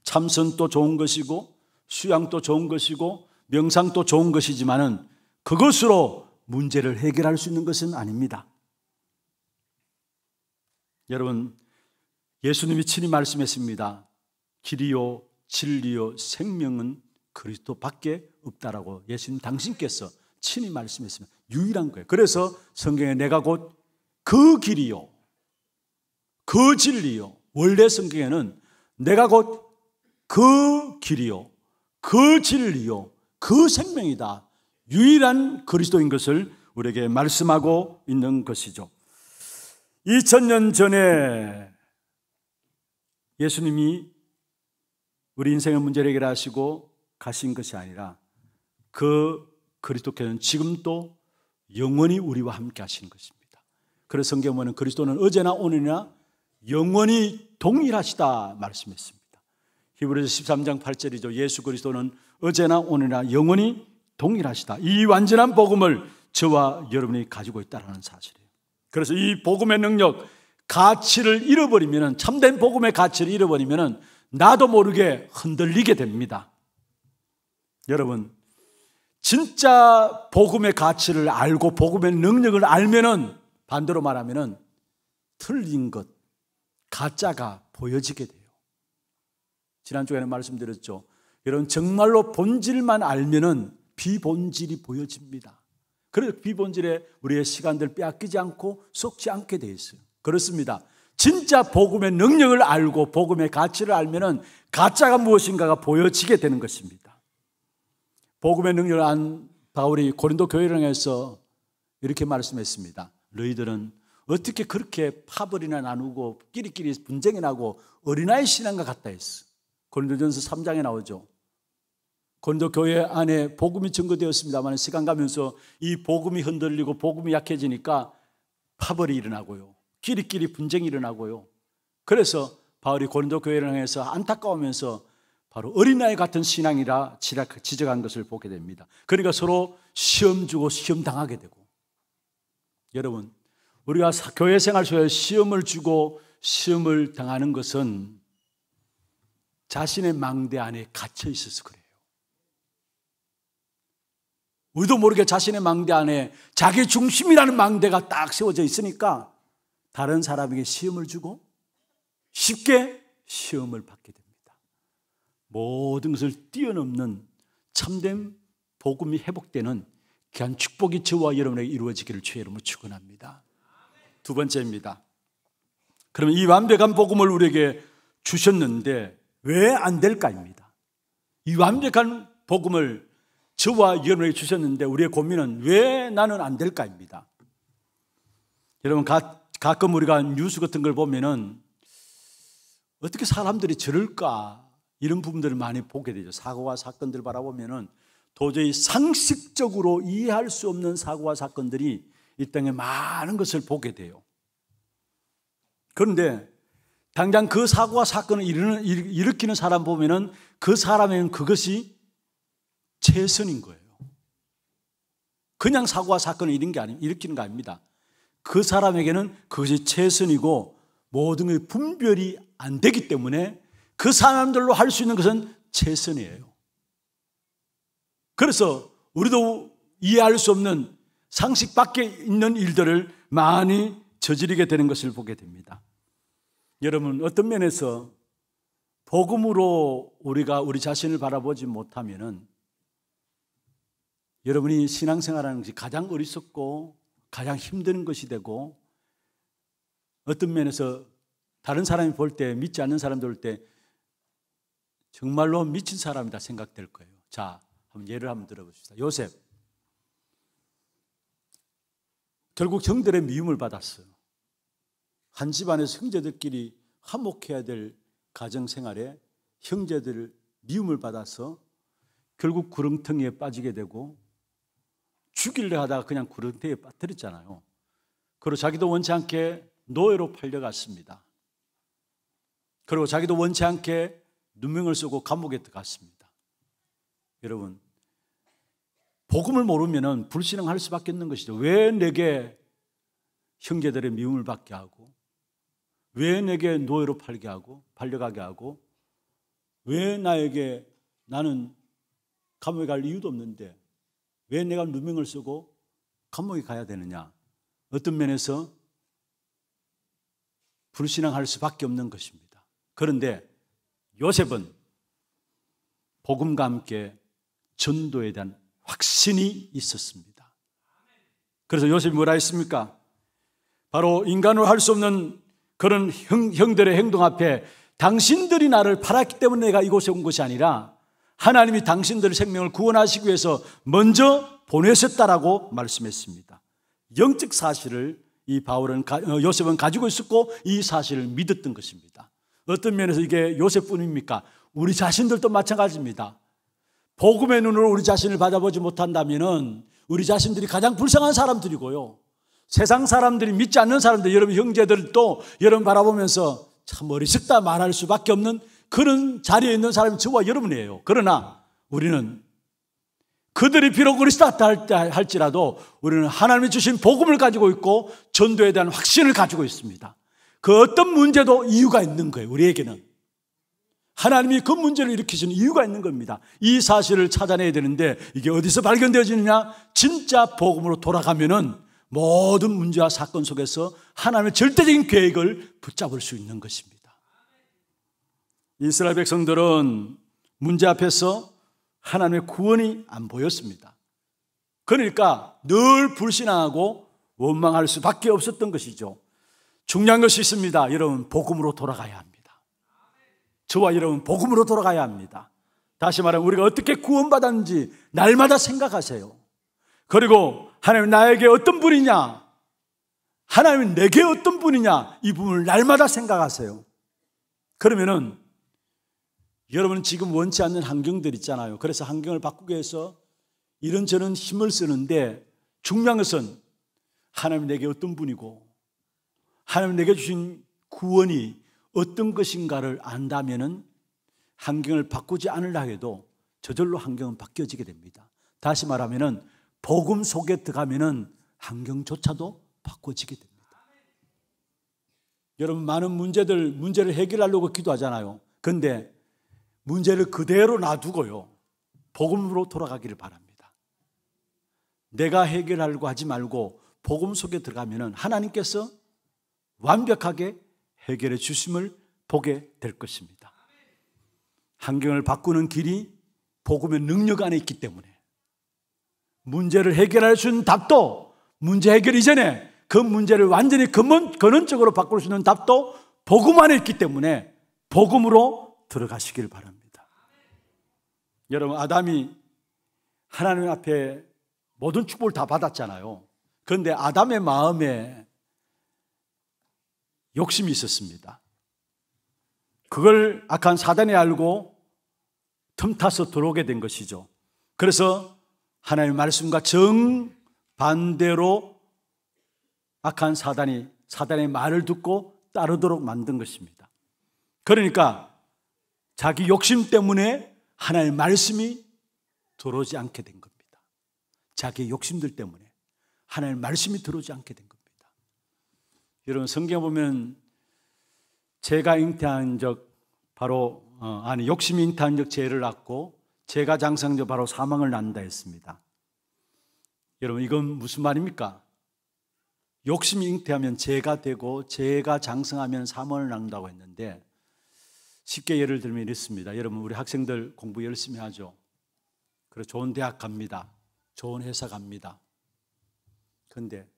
참선도 좋은 것이고 수양도 좋은 것이고 명상도 좋은 것이지만은 그것으로 문제를 해결할 수 있는 것은 아닙니다. 여러분, 예수님이 친히 말씀했습니다. 길이요 진리요 생명은 그리스도밖에 없다라고 예수님 당신께서 친히 말씀했습니다. 유일한 거예요. 그래서 성경에 내가 곧 그 길이요 그 진리요, 원래 성경에는 내가 곧 그 길이요 그 진리요 그 생명이다, 유일한 그리스도인 것을 우리에게 말씀하고 있는 것이죠. 2000년 전에 예수님이 우리 인생의 문제를 해결하시고 가신 것이 아니라 그 그리스도께서는 지금도 영원히 우리와 함께 하시는 것입니다. 그래서 성경에 보면 그리스도는 어제나 오늘이나 영원히 동일하시다 말씀했습니다. 히브리서 13장 8절이죠. 예수 그리스도는 어제나 오늘이나 영원히 동일하시다. 이 완전한 복음을 저와 여러분이 가지고 있다는 사실이에요. 그래서 이 복음의 능력, 가치를 잃어버리면, 참된 복음의 가치를 잃어버리면 나도 모르게 흔들리게 됩니다. 여러분, 진짜 복음의 가치를 알고 복음의 능력을 알면은, 반대로 말하면은 틀린 것, 가짜가 보여지게 돼요. 지난주에는 말씀드렸죠. 여러분, 정말로 본질만 알면은 비본질이 보여집니다. 그래서 비본질에 우리의 시간들 빼앗기지 않고 속지 않게 돼 있어요. 그렇습니다. 진짜 복음의 능력을 알고 복음의 가치를 알면은 가짜가 무엇인가가 보여지게 되는 것입니다. 복음의 능력을 안 바울이 고린도 교회를 향해서 이렇게 말씀했습니다. 너희들은 어떻게 그렇게 파벌이나 나누고 끼리끼리 분쟁이 나고 어린아이 신앙과 같다 했어. 고린도전서 3장에 나오죠. 고린도 교회 안에 복음이 증거되었습니다만 시간 가면서 이 복음이 흔들리고 복음이 약해지니까 파벌이 일어나고요, 끼리끼리 분쟁이 일어나고요. 그래서 바울이 고린도 교회를 향해서 안타까우면서 바로 어린아이 같은 신앙이라 지적한 것을 보게 됩니다. 그러니까 서로 시험 주고 시험 당하게 되고, 여러분, 우리가 교회 생활 속에 시험을 주고 시험을 당하는 것은 자신의 망대 안에 갇혀 있어서 그래요. 우리도 모르게 자신의 망대 안에 자기 중심이라는 망대가 딱 세워져 있으니까 다른 사람에게 시험을 주고 쉽게 시험을 받게 됩니다. 모든 것을 뛰어넘는 참된 복음이 회복되는 귀한 축복이 저와 여러분에게 이루어지기를 주의 이름으로 축원합니다. 두 번째입니다. 그러면 이 완벽한 복음을 우리에게 주셨는데 왜 안 될까입니다. 이 완벽한 복음을 저와 여러분에게 주셨는데 우리의 고민은 왜 나는 안 될까입니다. 여러분, 가끔 우리가 뉴스 같은 걸 보면은 어떻게 사람들이 저럴까, 이런 부분들을 많이 보게 되죠. 사고와 사건들 바라보면은 도저히 상식적으로 이해할 수 없는 사고와 사건들이 이 땅에 많은 것을 보게 돼요. 그런데 당장 그 사고와 사건을 일으키는 사람 보면은 그 사람에는 그것이 최선인 거예요. 그냥 사고와 사건을 일으키는 거 아닙니다. 그 사람에게는 그것이 최선이고 모든 게 분별이 안 되기 때문에 그 사람들로 할 수 있는 것은 최선이에요. 그래서 우리도 이해할 수 없는 상식 밖에 있는 일들을 많이 저지르게 되는 것을 보게 됩니다. 여러분, 어떤 면에서 복음으로 우리가 우리 자신을 바라보지 못하면은 여러분이 신앙생활하는 것이 가장 어리석고 가장 힘든 것이 되고, 어떤 면에서 다른 사람이 볼 때, 믿지 않는 사람들 볼 때 정말로 미친 사람이다 생각될 거예요. 자, 한번 예를 한번 들어봅시다. 요셉, 결국 형들의 미움을 받았어요. 한 집안에서 형제들끼리 화목해야 될 가정생활에 형제들을 미움을 받아서 결국 구렁텅이에 빠지게 되고 죽이려 하다가 그냥 구렁텅이에 빠뜨렸잖아요. 그리고 자기도 원치 않게 노예로 팔려갔습니다. 그리고 자기도 원치 않게 누명을 쓰고 감옥에 들어갔습니다. 여러분, 복음을 모르면 불신앙할 수밖에 없는 것이죠. 왜 내게 형제들의 미움을 받게 하고, 왜 내게 노예로 팔려가게 하고, 왜 나는 감옥에 갈 이유도 없는데 왜 내가 누명을 쓰고 감옥에 가야 되느냐? 어떤 면에서 불신앙할 수밖에 없는 것입니다. 그런데 요셉은 복음과 함께 전도에 대한 확신이 있었습니다. 그래서 요셉이 뭐라 했습니까? 바로 인간으로 할 수 없는 그런 형들의 행동 앞에 당신들이 나를 팔았기 때문에 내가 이곳에 온 것이 아니라 하나님이 당신들의 생명을 구원하시기 위해서 먼저 보내셨다라고 말씀했습니다. 영적 사실을 요셉은 가지고 있었고 이 사실을 믿었던 것입니다. 어떤 면에서 이게 요셉뿐입니까? 우리 자신들도 마찬가지입니다. 복음의 눈으로 우리 자신을 받아보지 못한다면 우리 자신들이 가장 불쌍한 사람들이고요, 세상 사람들이 믿지 않는 사람들, 여러분 형제들도 여러분 바라보면서 참 어리석다 말할 수밖에 없는 그런 자리에 있는 사람이 저와 여러분이에요. 그러나 우리는 그들이 비록 어리석다 할지라도 우리는 하나님이 주신 복음을 가지고 있고 전도에 대한 확신을 가지고 있습니다. 그 어떤 문제도 이유가 있는 거예요. 우리에게는 하나님이 그 문제를 일으키시는 이유가 있는 겁니다. 이 사실을 찾아내야 되는데 이게 어디서 발견되어지느냐? 진짜 복음으로 돌아가면은 모든 문제와 사건 속에서 하나님의 절대적인 계획을 붙잡을 수 있는 것입니다. 이스라엘 백성들은 문제 앞에서 하나님의 구원이 안 보였습니다. 그러니까 늘 불신앙하고 원망할 수밖에 없었던 것이죠. 중요한 것이 있습니다. 여러분, 복음으로 돌아가야 합니다. 저와 여러분, 복음으로 돌아가야 합니다. 다시 말하면 우리가 어떻게 구원받았는지 날마다 생각하세요. 그리고 하나님 나에게 어떤 분이냐, 하나님 내게 어떤 분이냐, 이 부분을 날마다 생각하세요. 그러면은 여러분은 지금 원치 않는 환경들 있잖아요. 그래서 환경을 바꾸기 위해서 이런저런 힘을 쓰는데 중요한 것은 하나님 내게 어떤 분이고 하나님 내게 주신 구원이 어떤 것인가를 안다면은 환경을 바꾸지 않으려 해도 저절로 환경은 바뀌어지게 됩니다. 다시 말하면은 복음 속에 들어가면은 환경조차도 바꿔지게 됩니다. 여러분, 많은 문제를 해결하려고 기도하잖아요. 그런데 문제를 그대로 놔두고요, 복음으로 돌아가기를 바랍니다. 내가 해결하려고 하지 말고 복음 속에 들어가면은 하나님께서 완벽하게 해결해 주심을 보게 될 것입니다. 환경을 바꾸는 길이 복음의 능력 안에 있기 때문에 문제를 해결할 수 있는 답도 문제 해결 이전에 그 문제를 완전히 근원적으로 바꿀 수 있는 답도 복음 안에 있기 때문에 복음으로 들어가시길 바랍니다. 여러분, 아담이 하나님 앞에 모든 축복을 다 받았잖아요. 그런데 아담의 마음에 욕심이 있었습니다. 그걸 악한 사단이 알고 틈타서 들어오게 된 것이죠. 그래서 하나님의 말씀과 정반대로 악한 사단의 말을 듣고 따르도록 만든 것입니다. 그러니까 자기 욕심 때문에 하나님의 말씀이 들어오지 않게 된 겁니다. 자기의 욕심들 때문에 하나님의 말씀이 들어오지 않게 된 겁니다. 여러분, 성경에 보면 죄가 잉태한 적 욕심이 잉태한 적 죄를 낳고 죄가 장성한 적 바로 사망을 낳는다 했습니다. 여러분, 이건 무슨 말입니까? 욕심이 잉태하면 죄가 되고 죄가 장성하면 사망을 낳는다고 했는데, 쉽게 예를 들면 이렇습니다. 여러분, 우리 학생들 공부 열심히 하죠. 그리고 좋은 대학 갑니다. 좋은 회사 갑니다. 그런데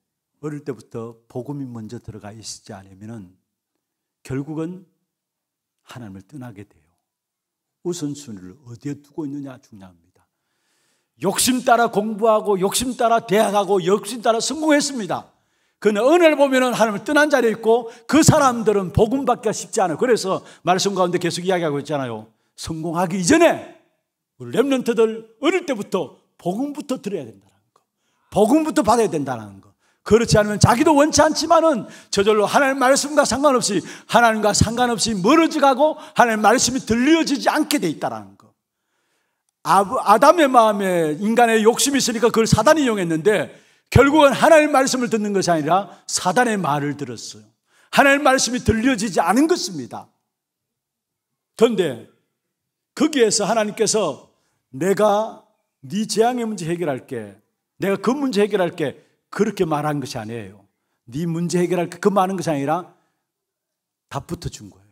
어릴 때부터 복음이 먼저 들어가 있지 않으면 결국은 하나님을 떠나게 돼요. 우선순위를 어디에 두고 있느냐 중요합니다. 욕심 따라 공부하고 욕심 따라 대학하고 욕심 따라 성공했습니다. 그러나 은혜를 보면 하나님을 떠난 자리에 있고 그 사람들은 복음 받기가 쉽지 않아요. 그래서 말씀 가운데 계속 이야기하고 있잖아요. 성공하기 이전에 우리 렘넌트들 어릴 때부터 복음부터 들어야 된다는 거, 복음부터 받아야 된다는 거. 그렇지 않으면 자기도 원치 않지만은 저절로 하나님 말씀과 상관없이, 하나님과 상관없이 멀어져 가고 하나님 말씀이 들려지지 않게 돼 있다는 거. 아담의 마음에 인간의 욕심이 있으니까 그걸 사단이 이용했는데, 결국은 하나님 말씀을 듣는 것이 아니라 사단의 말을 들었어요. 하나님 말씀이 들려지지 않은 것입니다. 그런데 거기에서 하나님께서 내가 네 재앙의 문제 해결할게, 내가 그 문제 해결할게, 그렇게 말한 것이 아니에요. 네 문제 해결할게, 그 말한 것이 아니라 답부터 준 거예요.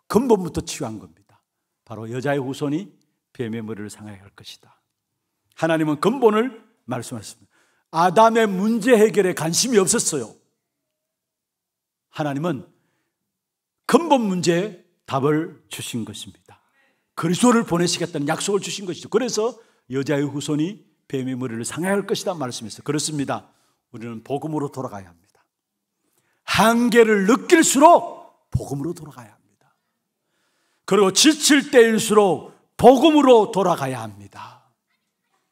근본부터 치유한 겁니다. 바로 여자의 후손이 뱀의 머리를 상하게 할 것이다. 하나님은 근본을 말씀하셨습니다. 아담의 문제 해결에 관심이 없었어요. 하나님은 근본 문제에 답을 주신 것입니다. 그리스도를 보내시겠다는 약속을 주신 것이죠. 그래서 여자의 후손이 뱀의 머리를 상하할 것이다 말씀했어요. 그렇습니다. 우리는 복음으로 돌아가야 합니다. 한계를 느낄수록 복음으로 돌아가야 합니다. 그리고 지칠 때일수록 복음으로 돌아가야 합니다.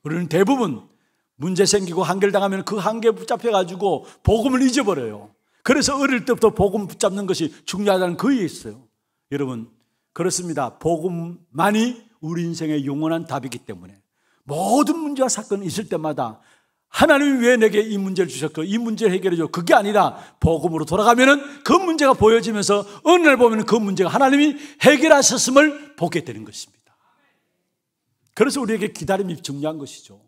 우리는 대부분 문제 생기고 한계를 당하면 그 한계에 붙잡혀가지고 복음을 잊어버려요. 그래서 어릴 때부터 복음 붙잡는 것이 중요하다는 그에 있어요. 여러분, 그렇습니다. 복음만이 우리 인생의 영원한 답이기 때문에 모든 문제와 사건이 있을 때마다 하나님이 왜 내게 이 문제를 주셨고 이 문제를 해결해 줘, 그게 아니라 복음으로 돌아가면은 그 문제가 보여지면서 어느 날 보면 그 문제가 하나님이 해결하셨음을 보게 되는 것입니다. 그래서 우리에게 기다림이 중요한 것이죠.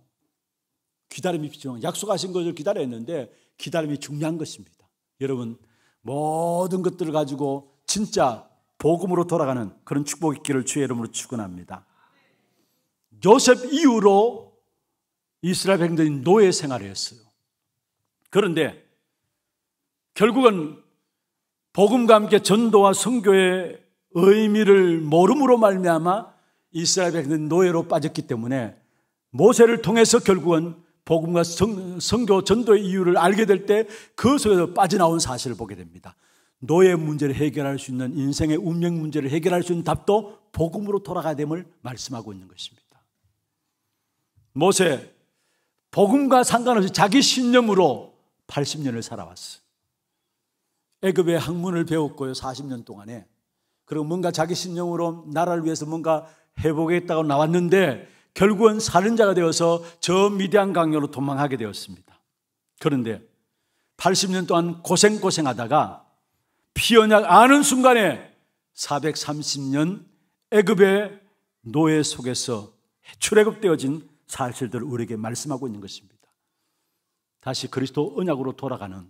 기다림이 중요한, 약속하신 것을 기다려야 했는데 기다림이 중요한 것입니다. 여러분, 모든 것들을 가지고 진짜 복음으로 돌아가는 그런 축복 있기를 주의 이름으로 축원합니다. 요셉 이후로 이스라엘 백성들이 노예 생활을 했어요. 그런데 결국은 복음과 함께 전도와 선교의 의미를 모름으로 말미암아 이스라엘 백성들이 노예로 빠졌기 때문에 모세를 통해서 결국은 복음과 선교 전도의 이유를 알게 될 때 그 속에서 빠져나온 사실을 보게 됩니다. 노예 문제를 해결할 수 있는, 인생의 운명 문제를 해결할 수 있는 답도 복음으로 돌아가야 됨을 말씀하고 있는 것입니다. 모세, 복음과 상관없이 자기 신념으로 80년을 살아왔어요. 애굽의 학문을 배웠고요, 40년 동안에. 그리고 뭔가 자기 신념으로 나라를 위해서 뭔가 해보겠다고 나왔는데 결국은 살인자가 되어서 저 미디안 강요로 도망하게 되었습니다. 그런데 80년 동안 고생하다가 피언약 아는 순간에 430년 애굽의 노예 속에서 출애굽되어진 사실들을 우리에게 말씀하고 있는 것입니다. 다시 그리스도 언약으로 돌아가는,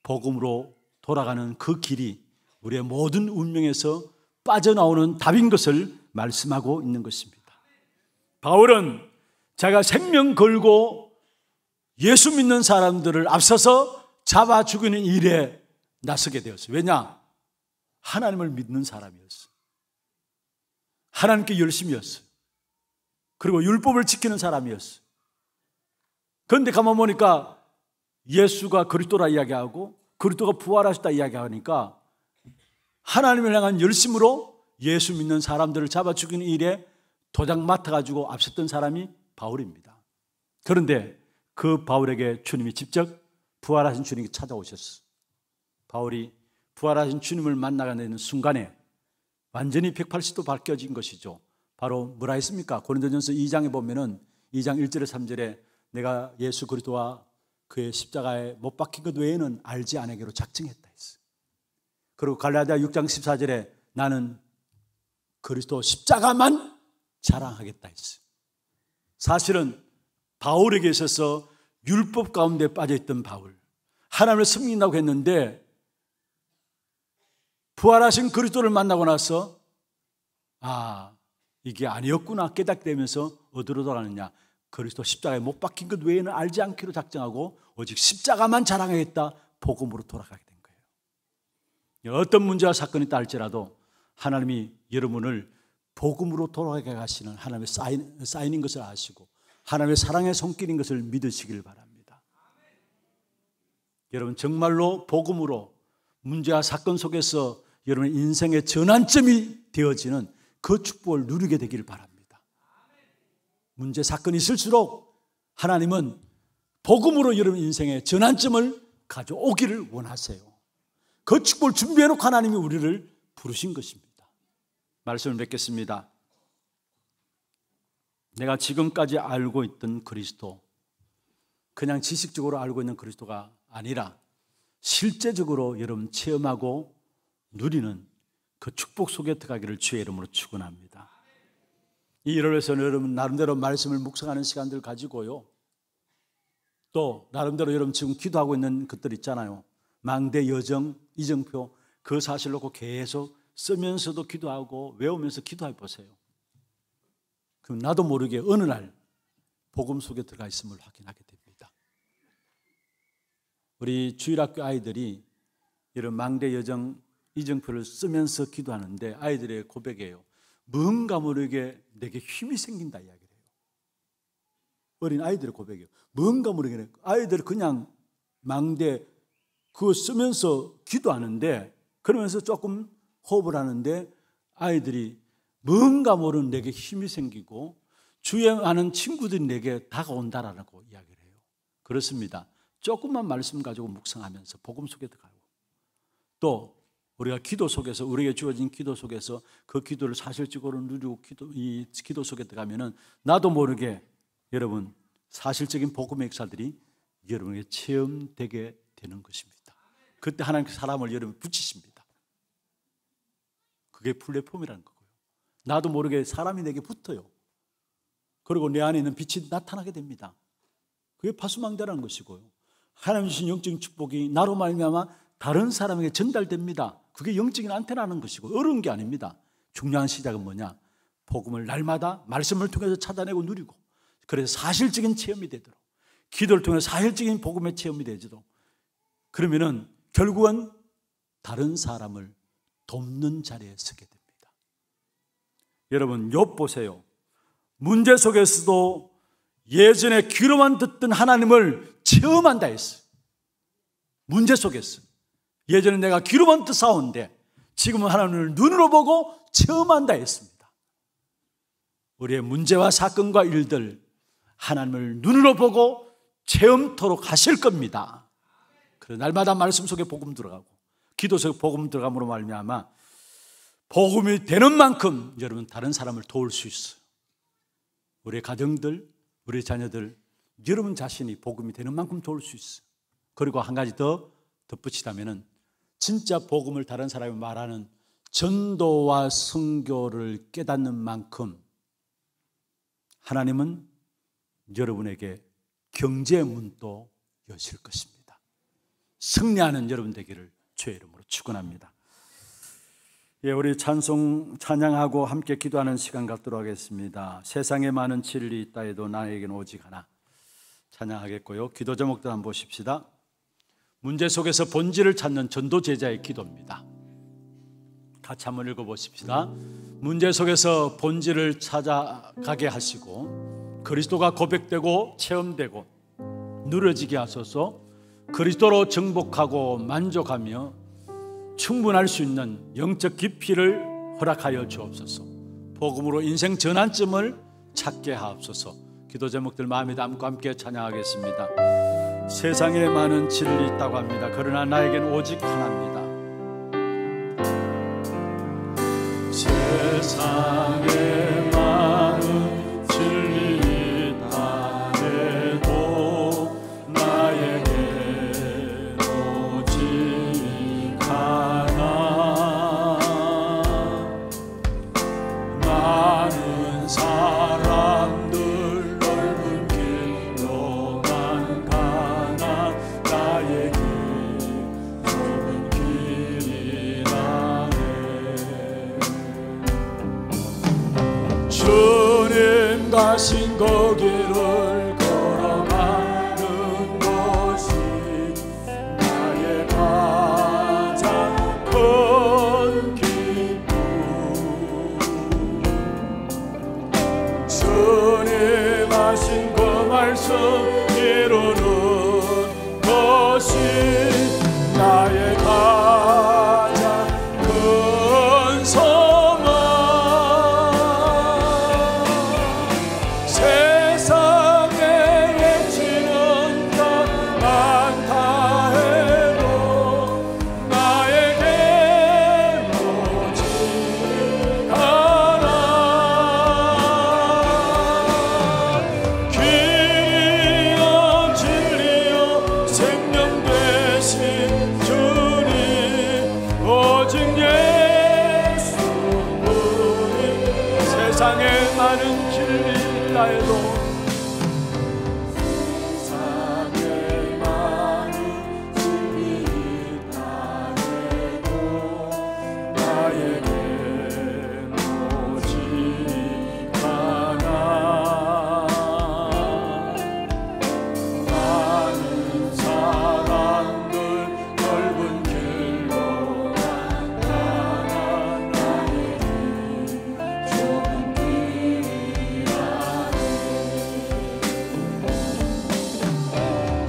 복음으로 돌아가는 그 길이 우리의 모든 운명에서 빠져나오는 답인 것을 말씀하고 있는 것입니다. 바울은 자기가 생명 걸고 예수 믿는 사람들을 앞서서 잡아 죽이는 일에 나서게 되었어요. 왜냐? 하나님을 믿는 사람이었어요. 하나님께 열심이었어요. 그리고 율법을 지키는 사람이었어요. 그런데 가만 보니까 예수가 그리스도라 이야기하고 그리스도가 부활하셨다 이야기하니까 하나님을 향한 열심으로 예수 믿는 사람들을 잡아 죽이는 일에 도장 맡아가지고 앞섰던 사람이 바울입니다. 그런데 그 바울에게 주님이 직접 부활하신 주님이 찾아오셨어요. 바울이 부활하신 주님을 만나가는 순간에 완전히 180도 바뀌어진 것이죠. 바로 뭐라 했습니까? 고린도전서 2장에 보면은 2장 1절에 3절에 내가 예수 그리스도와 그의 십자가에 못 박힌 것 외에는 알지 않으기로 작정했다 했어요. 그리고 갈라디아 6장 14절에 나는 그리스도 십자가만 자랑하겠다 했어요. 사실은 바울에게 있어서 율법 가운데 빠져있던 바울, 하나님을 섬긴다고 했는데 부활하신 그리스도를 만나고 나서 이게 아니었구나 깨닫게 되면서 어디로 돌아가느냐? 그리스도 십자가에 못 박힌 것 외에는 알지 않기로 작정하고 오직 십자가만 자랑하겠다, 복음으로 돌아가게 된 거예요. 어떤 문제와 사건이 있다 할지라도 하나님이 여러분을 복음으로 돌아가게 하시는 하나님의 사인인 것을 아시고 하나님의 사랑의 손길인 것을 믿으시길 바랍니다. 여러분, 정말로 복음으로 문제와 사건 속에서 여러분의 인생의 전환점이 되어지는 그 축복을 누리게 되기를 바랍니다. 문제 사건이 있을수록 하나님은 복음으로 여러분 인생의 전환점을 가져오기를 원하세요. 그 축복을 준비해놓고 하나님이 우리를 부르신 것입니다. 말씀을 맺겠습니다. 내가 지금까지 알고 있던 그리스도, 그냥 지식적으로 알고 있는 그리스도가 아니라 실제적으로 여러분 체험하고 누리는 그 축복 속에 들어가기를 주의 이름으로 축원합니다. 이 일월에서는 여러분 나름대로 말씀을 묵상하는 시간들 가지고요, 또 나름대로 여러분 지금 기도하고 있는 것들 있잖아요. 망대, 여정, 이정표, 그 사실 놓고 계속 쓰면서도 기도하고 외우면서 기도해 보세요. 그럼 나도 모르게 어느 날 복음 속에 들어가 있음을 확인하게 됩니다. 우리 주일학교 아이들이 이런 망대, 여정, 이정표를 쓰면서 기도하는데 아이들의 고백이에요. 뭔가 모르게 내게 힘이 생긴다 이야기를 해요. 어린 아이들의 고백이에요. 뭔가 모르게 아이들이 그냥 망대 그거 쓰면서 기도하는데, 그러면서 조금 호흡을 하는데 아이들이 뭔가 모르는 내게 힘이 생기고 주행하는 친구들이 내게 다가온다라고 이야기를 해요. 그렇습니다. 조금만 말씀 가지고 묵상하면서 복음 속에 들어가고, 또 우리가 기도 속에서 우리에게 주어진 기도 속에서 그 기도를 사실적으로 누리고 이 기도 속에 들어가면은 나도 모르게 여러분 사실적인 복음의 역사들이 여러분에게 체험되게 되는 것입니다. 그때 하나님께서 사람을 여러분 붙이십니다. 그게 플랫폼이라는 거고요. 나도 모르게 사람이 내게 붙어요. 그리고 내 안에 있는 빛이 나타나게 됩니다. 그게 파수망대라는 것이고요. 하나님 주신 영적인 축복이 나로 말미암아 다른 사람에게 전달됩니다. 그게 영적인 안테나는 것이고 어려운 게 아닙니다. 중요한 시작은 뭐냐? 복음을 날마다 말씀을 통해서 찾아내고 누리고, 그래서 사실적인 체험이 되도록, 기도를 통해 사실적인 복음의 체험이 되도록, 그러면은 결국은 다른 사람을 돕는 자리에 서게 됩니다. 여러분 욥 보세요. 문제 속에서도 예전에 귀로만 듣던 하나님을 체험한다 했어요. 문제 속에서 예전에 내가 귀로만 듣사온데 지금은 하나님을 눈으로 보고 체험한다 했습니다. 우리의 문제와 사건과 일들 하나님을 눈으로 보고 체험토록 하실 겁니다. 그래서 날마다 말씀 속에 복음 들어가고 기도 속에 복음 들어감으로 말미암아 복음이 되는 만큼 여러분 다른 사람을 도울 수 있어요. 우리의 가정들, 우리의 자녀들, 여러분 자신이 복음이 되는 만큼 도울 수 있어요. 그리고 한 가지 더 덧붙이자면은 진짜 복음을 다른 사람이 말하는 전도와 선교를 깨닫는 만큼 하나님은 여러분에게 경제의 문도 여실 것입니다. 승리하는 여러분 되기를 주의 이름으로 축원합니다. 예, 우리 찬양하고 함께 기도하는 시간 갖도록 하겠습니다. 세상에 많은 진리 있다 해도 나에게는 오직 하나. 찬양하겠고요. 기도 제목들 한번 보십시다. 문제 속에서 본질을 찾는 전도 제자의 기도입니다. 같이 한번 읽어보십시다. 문제 속에서 본질을 찾아가게 하시고 그리스도가 고백되고 체험되고 누려지게 하소서. 그리스도로 정복하고 만족하며 충분할 수 있는 영적 깊이를 허락하여 주옵소서. 복음으로 인생 전환점을 찾게 하옵소서. 기도 제목들 마음에 담고 함께 찬양하겠습니다. 세상에 많은 진리 있다고 합니다. 그러나 나에겐 오직 하나입니다. 세상에 많은 진리 있다 해도 나에겐 오직 하나. 많은 사람들 넓은 길로만 가나 나에게 좁은 길이라네. 주님 가신 거기를 걸어가는 것이 나의 가장 큰 기쁨. 주님 하신 그 말씀 이루는 것이 나의 가장 큰 소망. 있다 해도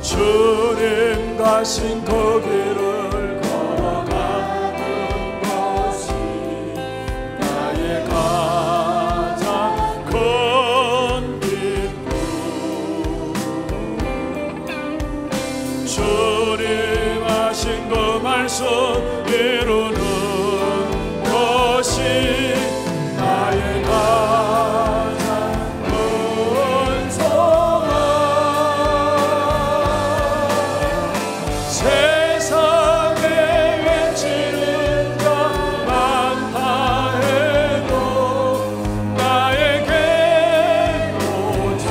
주님 가신 그 길을 걸어가는 것이 나의 가장 큰 기쁨. 주님 하신 그 말씀 이루는 것이 나의 가장 큰 소망. 세상에 외치는 자 많다 해도 나에게 오직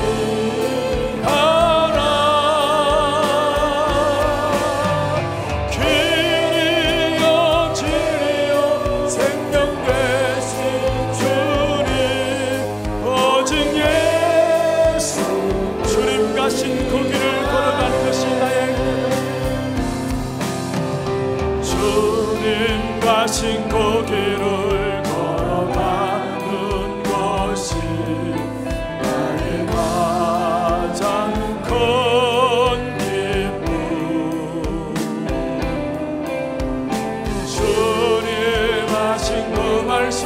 하나. 길이요 진리요 생명 되신 주님, 오직 예수. 주님 가신 그 길을 걸어가는 것이 나의 주님 가신 그 길을 걸어가는 것이 나의 가장 큰 기쁨. 주님 하신 그 말씀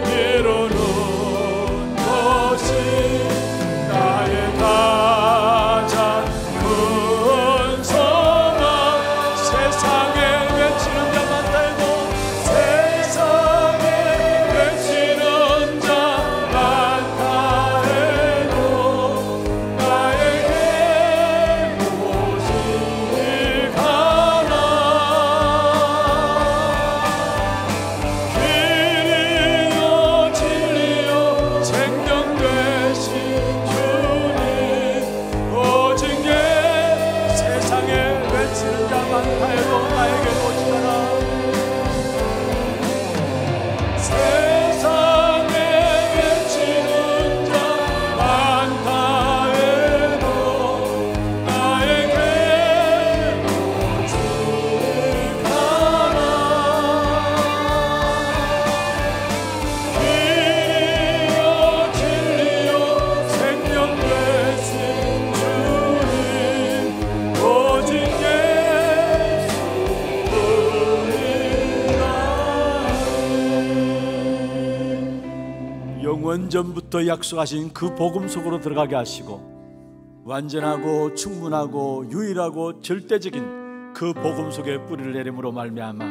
이루는 것이 나의 가장 큰 소망. 세상에 외치는 자 많다 해도 세상에 외치는 자 많다 해도 나에게 오직 하나. 길이요 진리요 생명 되신 주님, 오직 세상에 외치는 자 많다 해도 나에게 오직 하나. 세상에 외치는 자 많다 해도 나에게 오직 하나. 길이요 진리요 생명 되신 주님, 오직 영원전부터 약속하신 그 복음 속으로 들어가게 하시고 완전하고 충분하고 유일하고 절대적인 그 복음 속에 뿌리를 내림으로 말미암아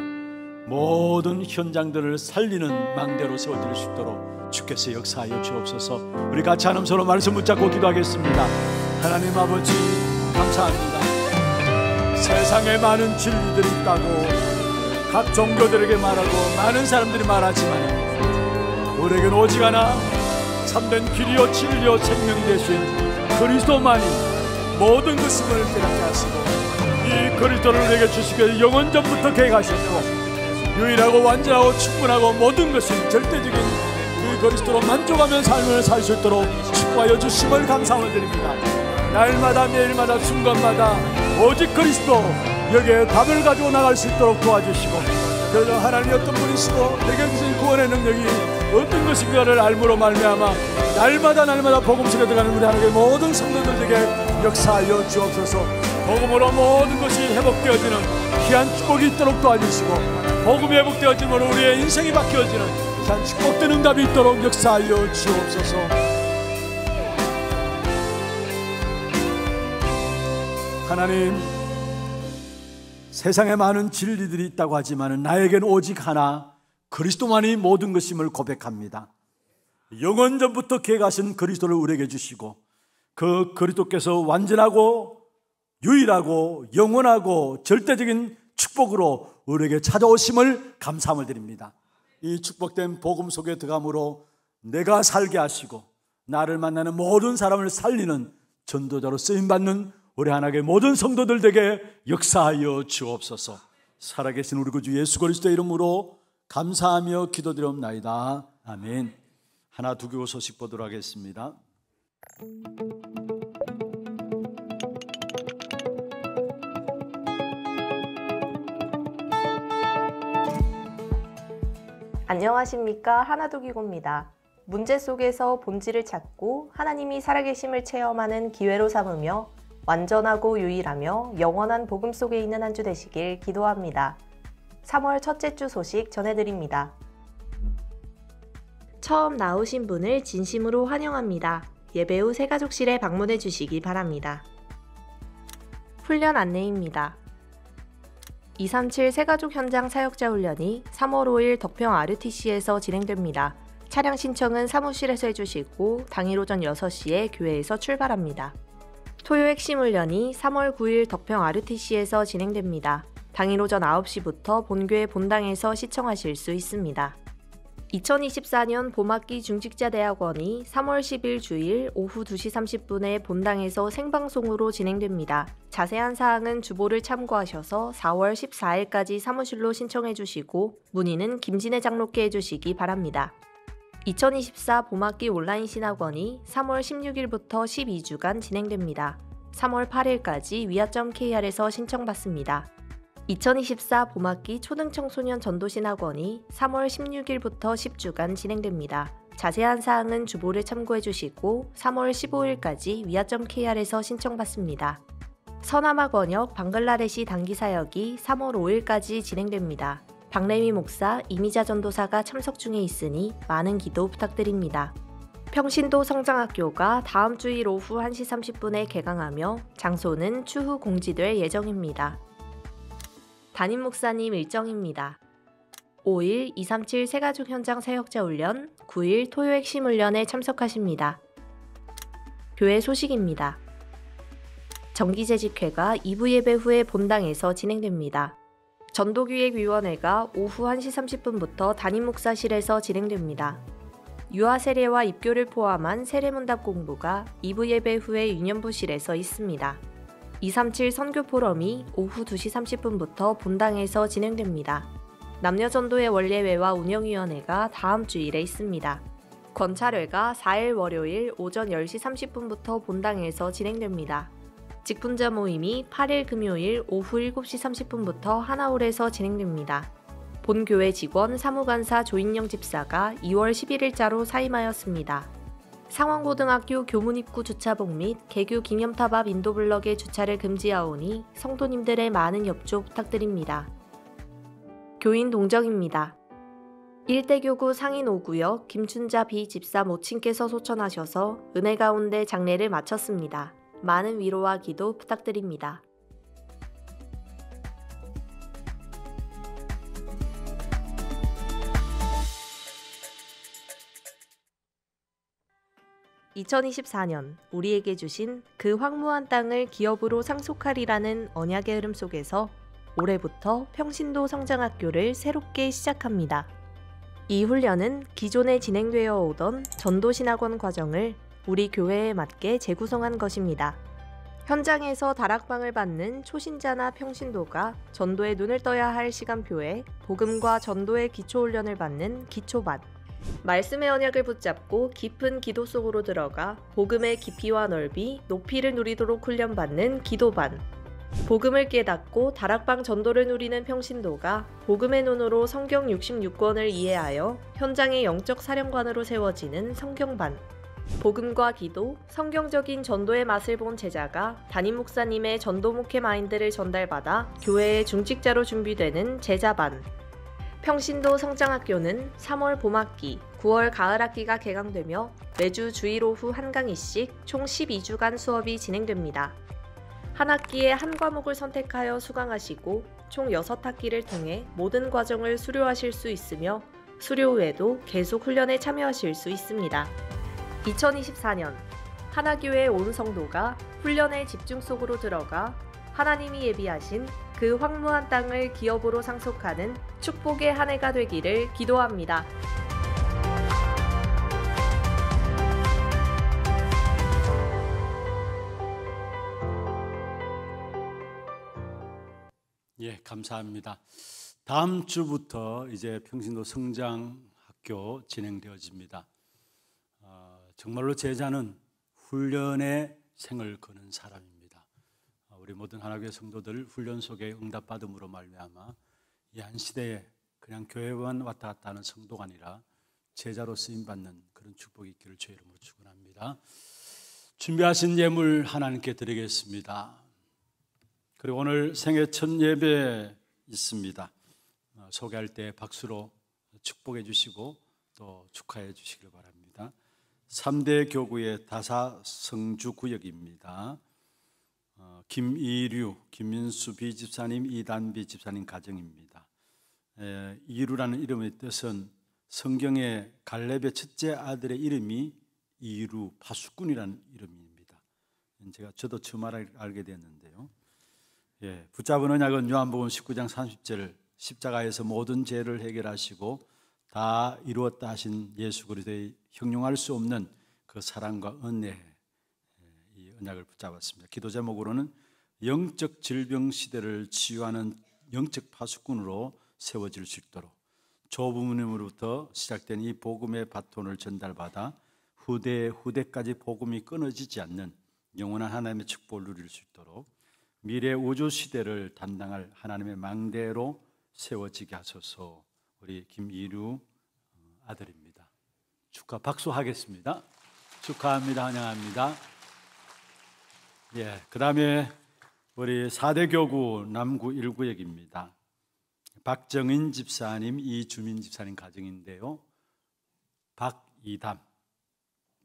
모든 현장들을 살리는 망대로 세워드릴 수 있도록 주께서 역사하여 주옵소서. 우리 같이 한음 서로 말씀 붙잡고 기도하겠습니다. 하나님 아버지 감사합니다. 세상에 많은 진리들이 있다고 각 종교들에게 말하고 많은 사람들이 말하지만 우리에겐 오직 하나 참된 길이요 진리요 생명이 되신 그리스도만이 모든 것임을 깨닫게 하시고 이 그리스도를 우리에게 주시기 위해 영원전부터 계획하셨고 유일하고 완전하고 충분하고 모든 것이 절대적인 그 그리스도로 만족하며 삶을 살 수 있도록 축복하여 주심을 감사함을 드립니다. 날마다 매일마다 순간마다 오직 그리스도 여기에 답을 가지고 나갈 수 있도록 도와주시고 그래서 하나님이 어떤 분이시고 내게 주신 구원의 능력이 어떤 것인가를 알므로 말미암아 날마다 복음 속에 들어가는 우리 하나님의 모든 성도들에게 역사하여 주옵소서. 복음으로 모든 것이 회복되어지는 귀한 축복이 있도록 도와주시고 복음이 회복되어지므로 우리의 인생이 바뀌어지는 귀한 축복된 응답이 있도록 역사하여 주옵소서. 하나님, 세상에 많은 진리들이 있다고 하지만 나에겐 오직 하나 그리스도만이 모든 것임을 고백합니다. 영원전부터 계획하신 그리스도를 우리에게 주시고 그 그리스도께서 완전하고 유일하고 영원하고 절대적인 축복으로 우리에게 찾아오심을 감사함을 드립니다. 이 축복된 복음 속에 들어감으로 내가 살게 하시고 나를 만나는 모든 사람을 살리는 전도자로 쓰임받는 우리 하나님의 모든 성도들 되게 역사하여 주옵소서. 살아계신 우리 구주 예수 그리스도의 이름으로 감사하며 기도드리옵나이다. 아멘. 하나 두 교우 소식 보도록 하겠습니다. 안녕하십니까. 하나두기고입니다. 문제 속에서 본질을 찾고 하나님이 살아계심을 체험하는 기회로 삼으며 완전하고 유일하며 영원한 복음 속에 있는 한 주 되시길 기도합니다. 3월 첫째 주 소식 전해드립니다. 처음 나오신 분을 진심으로 환영합니다. 예배 후 새가족실에 방문해 주시기 바랍니다. 훈련 안내입니다. 237 새가족 현장 사역자 훈련이 3월 5일 덕평 RTC에서 진행됩니다. 차량 신청은 사무실에서 해주시고 당일 오전 6시에 교회에서 출발합니다. 토요 핵심 훈련이 3월 9일 덕평 RTC에서 진행됩니다. 당일 오전 9시부터 본교회 본당에서 시청하실 수 있습니다. 2024년 봄학기 중직자대학원이 3월 10일 주일 오후 2시 30분에 본당에서 생방송으로 진행됩니다. 자세한 사항은 주보를 참고하셔서 4월 14일까지 사무실로 신청해 주시고 문의는 김진애 장로께 해주시기 바랍니다. 2024 봄학기 온라인 신학원이 3월 16일부터 12주간 진행됩니다. 3월 8일까지 위아.kr에서 신청받습니다. 2024 봄학기 초등청소년 전도신학원이 3월 16일부터 10주간 진행됩니다. 자세한 사항은 주보를 참고해 주시고 3월 15일까지 위아.kr에서 신청받습니다. 서남아 권역 방글라데시 단기 사역이 3월 5일까지 진행됩니다. 박래미 목사, 이미자 전도사가 참석 중에 있으니 많은 기도 부탁드립니다. 평신도 성장학교가 다음 주일 오후 1시 30분에 개강하며 장소는 추후 공지될 예정입니다. 담임 목사님 일정입니다. 5일 237 새가족 현장 사역자 훈련, 9일 토요 핵심 훈련에 참석하십니다. 교회 소식입니다. 정기재직회가 2부 예배 후에 본당에서 진행됩니다. 전도기획위원회가 오후 1시 30분부터 담임 목사실에서 진행됩니다. 유아 세례와 입교를 포함한 세례문답 공부가 2부 예배 후에 유년부실에서 있습니다. 237 선교 포럼이 오후 2시 30분부터 본당에서 진행됩니다. 남녀전도회 원례회와 운영위원회가 다음 주일에 있습니다. 권찰회가 4일 월요일 오전 10시 30분부터 본당에서 진행됩니다. 직분자 모임이 8일 금요일 오후 7시 30분부터 하나홀에서 진행됩니다. 본교회 직원 사무관사 조인영 집사가 2월 11일자로 사임하였습니다. 상원고등학교 교문입구 주차복 및 개교 기념탑 앞 인도블럭의 주차를 금지하오니 성도님들의 많은 협조 부탁드립니다. 교인 동정입니다. 일대교구 상인 5구역 김춘자 비집사 모친께서 소천하셔서 은혜 가운데 장례를 마쳤습니다. 많은 위로와 기도 부탁드립니다. (2024년) 우리에게 주신 그 황무한 땅을 기업으로 상속하리라는 언약의 흐름 속에서 올해부터 평신도 성장학교를 새롭게 시작합니다. 이 훈련은 기존에 진행되어 오던 전도신학원 과정을 우리 교회에 맞게 재구성한 것입니다. 현장에서 다락방을 받는 초신자나 평신도가 전도에 눈을 떠야 할 시간표에 복음과 전도의 기초훈련을 받는 기초반, 말씀의 언약을 붙잡고 깊은 기도 속으로 들어가 복음의 깊이와 넓이, 높이를 누리도록 훈련받는 기도반, 복음을 깨닫고 다락방 전도를 누리는 평신도가 복음의 눈으로 성경 66권을 이해하여 현장의 영적 사령관으로 세워지는 성경반, 복음과 기도, 성경적인 전도의 맛을 본 제자가 담임 목사님의 전도 목회 마인드를 전달받아 교회의 중직자로 준비되는 제자반, 평신도 성장학교는 3월 봄학기, 9월 가을학기가 개강되며 매주 주일 오후 한 강의씩 총 12주간 수업이 진행됩니다. 한 학기에 한 과목을 선택하여 수강하시고 총 6학기를 통해 모든 과정을 수료하실 수 있으며 수료 후에도 계속 훈련에 참여하실 수 있습니다. 2024년 하나교회 온 성도가 훈련의 집중 속으로 들어가 하나님이 예비하신 그 황무한 땅을 기업으로 상속하는 축복의 한 해가 되기를 기도합니다. 예, 감사합니다. 다음 주부터 이제 평신도 성장학교 진행되어집니다. 정말로 제자는 훈련의 생을 거는 사람입니다. 우리 모든 하나교회 성도들 훈련 속에 응답받음으로 말미암아 이 한 시대에 그냥 교회만 왔다 갔다 하는 성도가 아니라 제자로 쓰임받는 그런 축복이 있기를 주의 이름으로 축원합니다. 준비하신 예물 하나님께 드리겠습니다. 그리고 오늘 생애 첫 예배 있습니다. 소개할 때 박수로 축복해 주시고 또 축하해 주시길 바랍니다. 3대 교구의 다사성주 구역입니다. 김이류, 김민수 비집사님, 이단비 집사님 가정입니다. 이루라는 이름의 뜻은 성경의 갈렙의 첫째 아들의 이름이 이루 파수꾼이라는 이름입니다. 저도 처음 알게 됐는데요. 붙잡은 언약은 요한복음 19장 30절 십자가에서 모든 죄를 해결하시고 다 이루었다 하신 예수 그리스도의 형용할 수 없는 그 사랑과 은혜, 이 언약을 붙잡았습니다. 기도 제목으로는 영적 질병 시대를 치유하는 영적 파수꾼으로 세워질 수 있도록 조부모님으로부터 시작된 이 복음의 바톤을 전달받아 후대까지 복음이 끊어지지 않는 영원한 하나님의 축복을 누릴 수 있도록 미래 우주 시대를 담당할 하나님의 망대로 세워지게 하소서. 우리 김이루 아들입니다. 축하 박수하겠습니다. 축하합니다. 환영합니다. 그 다음에 우리 4대 교구 남구 1구역입니다. 박정인 집사님, 이주민 집사님 가정인데요.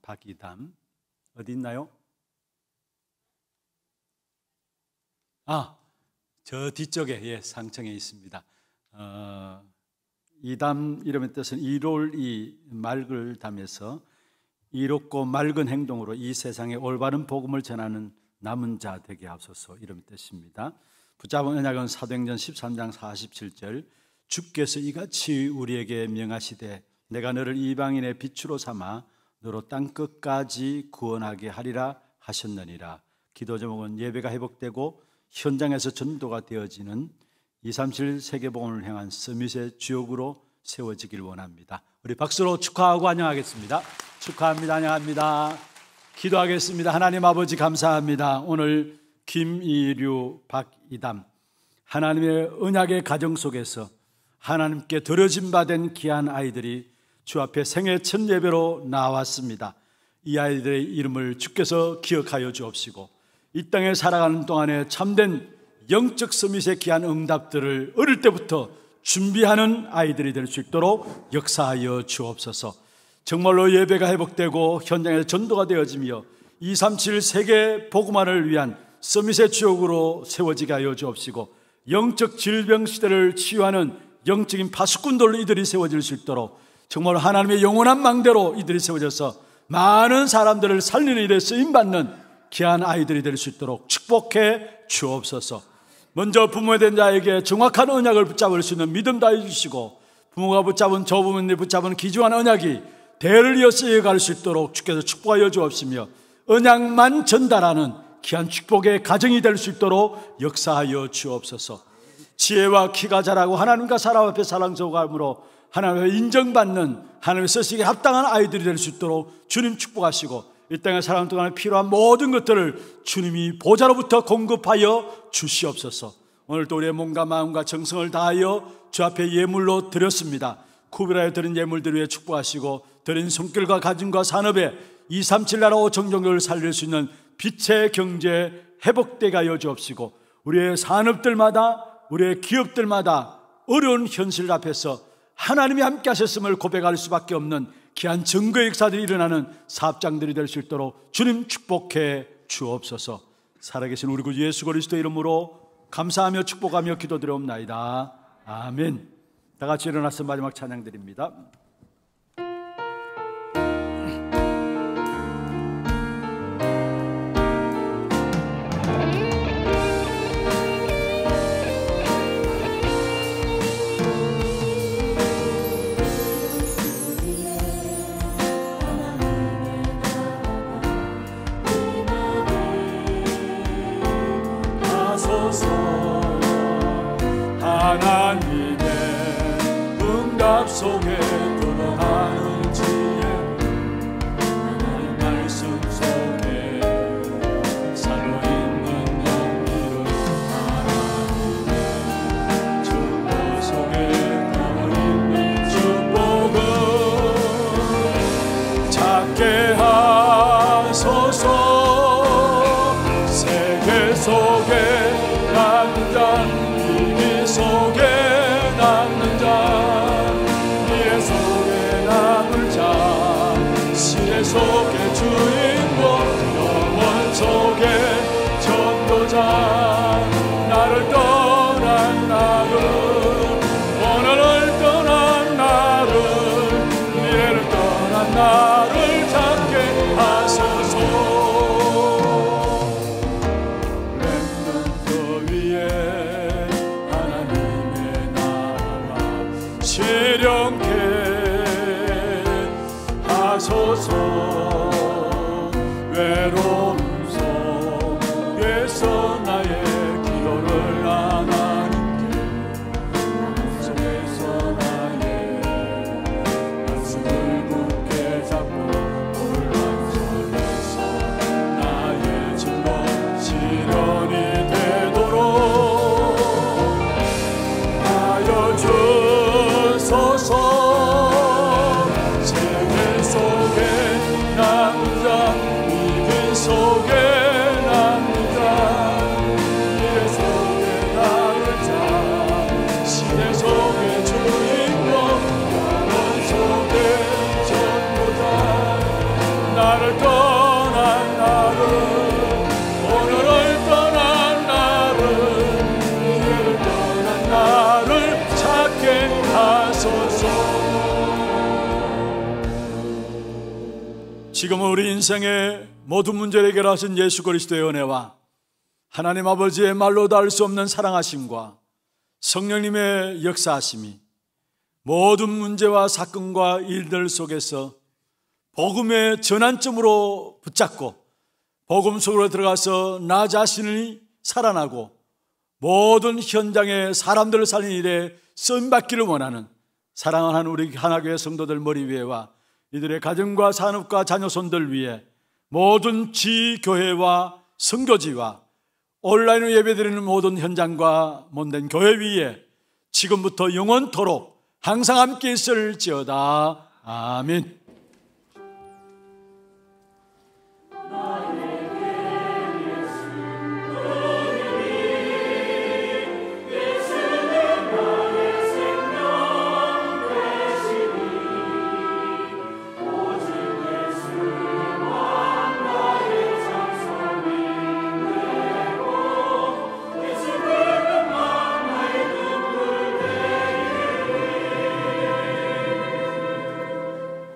박이담 어디 있나요? 저 뒤쪽에 상청에 있습니다. 이담 이름의 뜻은 이롤이 맑을 담에서 이롭고 맑은 행동으로 이 세상에 올바른 복음을 전하는 남은 자 되게 하소서 이름의 뜻입니다. 붙잡은 언약은 사도행전 13장 47절 주께서 이같이 우리에게 명하시되 내가 너를 이방인의 빛으로 삼아 너로 땅끝까지 구원하게 하리라 하셨느니라. 기도 제목은 예배가 회복되고 현장에서 전도가 되어지는 237 세계복음을 향한 서밋의 주역으로 세워지길 원합니다. 우리 박수로 축하하고 환영하겠습니다. 축하합니다. 환영합니다. 기도하겠습니다. 하나님 아버지 감사합니다. 오늘 김이류, 박이담 하나님의 언약의 가정 속에서 하나님께 드려진 바 된 귀한 아이들이 주 앞에 생애 첫 예배로 나왔습니다. 이 아이들의 이름을 주께서 기억하여 주옵시고 이 땅에 살아가는 동안에 참된 영적 서밋의 귀한 응답들을 어릴 때부터 준비하는 아이들이 될 수 있도록 역사하여 주옵소서. 정말로 예배가 회복되고 현장에서 전도가 되어지며 237 세계 복음화를 위한 서밋의 주역으로 세워지게 하여 주옵시고 영적 질병 시대를 치유하는 영적인 파수꾼들로 이들이 세워질 수 있도록 정말 하나님의 영원한 망대로 이들이 세워져서 많은 사람들을 살리는 일에 쓰임받는 귀한 아이들이 될 수 있도록 축복해 주옵소서. 먼저 부모에 된 자에게 정확한 언약을 붙잡을 수 있는 믿음 다해 주시고 부모가 붙잡은 조부모님이 붙잡은 귀중한 언약이 대를 이어서 이어갈 수 있도록 주께서 축복하여 주옵시며 언약만 전달하는 귀한 축복의 가정이 될 수 있도록 역사하여 주옵소서. 지혜와 키가 자라고 하나님과 사람 앞에 사랑스러움으로 하나님의 인정받는 하나님의 쓰시기에 합당한 아이들이 될 수 있도록 주님 축복하시고 이 땅에 살아가는 동안에 필요한 모든 것들을 주님이 보좌로부터 공급하여 주시옵소서. 오늘도 우리의 몸과 마음과 정성을 다하여 주 앞에 예물로 드렸습니다. 구별하여 드린 예물들 위해 축복하시고 드린 손길과 가짐과 산업에 237 나라 5천 종교를 살릴 수 있는 빛의 경제 회복되게 하여 주옵시고 우리의 산업들마다 우리의 기업들마다 어려운 현실 앞에서 하나님이 함께 하셨음을 고백할 수밖에 없는 귀한 증거의 역사들이 일어나는 사업장들이 될 수 있도록 주님 축복해 주옵소서. 살아계신 우리 구 예수 그리스도의 이름으로 감사하며 축복하며 기도드리옵나이다. 아멘. 다 같이 일어나서 마지막 찬양 드립니다. 하나님의 응답 속에 걸어가는 지혜, 하나님 말씀 속에 살아있는 영리를, 하나님의 축복 속에 걸어있는 축복을 찾게 하소서. 세계 속에 남는 자, 위기 속에 남는 자, 미래 속에 남을 자, 시대 속에 주인공, 영원 속에 전도자, 나를 떠난 나를, 오늘을 떠난 나를, 미래를 떠난 나를 찾게 하소서. 실령케 하소서. 외로움 속에서 나의 기도를 하나님께, 속에서 나의 말씀을 굳게 잡고 혼란 속에서 나의 진로 실현이 되도록 하여 주소서. 세계 속에 남는 자, 위기 속에 남는 자, 미래 속에 남을 자, 시대 속에 주인공, 영원 속에 전도자, 나를 떠난 나를, 오늘을 떠난 나를, 미래를 떠난 나를 찾게 하소서. 지금 우리 인생의 모든 문제를 해결하신 예수 그리스도의 은혜와 하나님 아버지의 말로 닿을 수 없는 사랑하심과 성령님의 역사하심이 모든 문제와 사건과 일들 속에서 복음의 전환점으로 붙잡고 복음 속으로 들어가서 나 자신이 살아나고 모든 현장의 사람들을 살리는 일에 쓰임받기를 원하는 사랑하는 우리 하나교회 성도들 머리 위에와 이들의 가정과 산업과 자녀손들 위해 모든 지교회와 선교지와 온라인으로 예배드리는 모든 현장과 몸된 교회 위에 지금부터 영원토록 항상 함께 있을지어다. 아멘.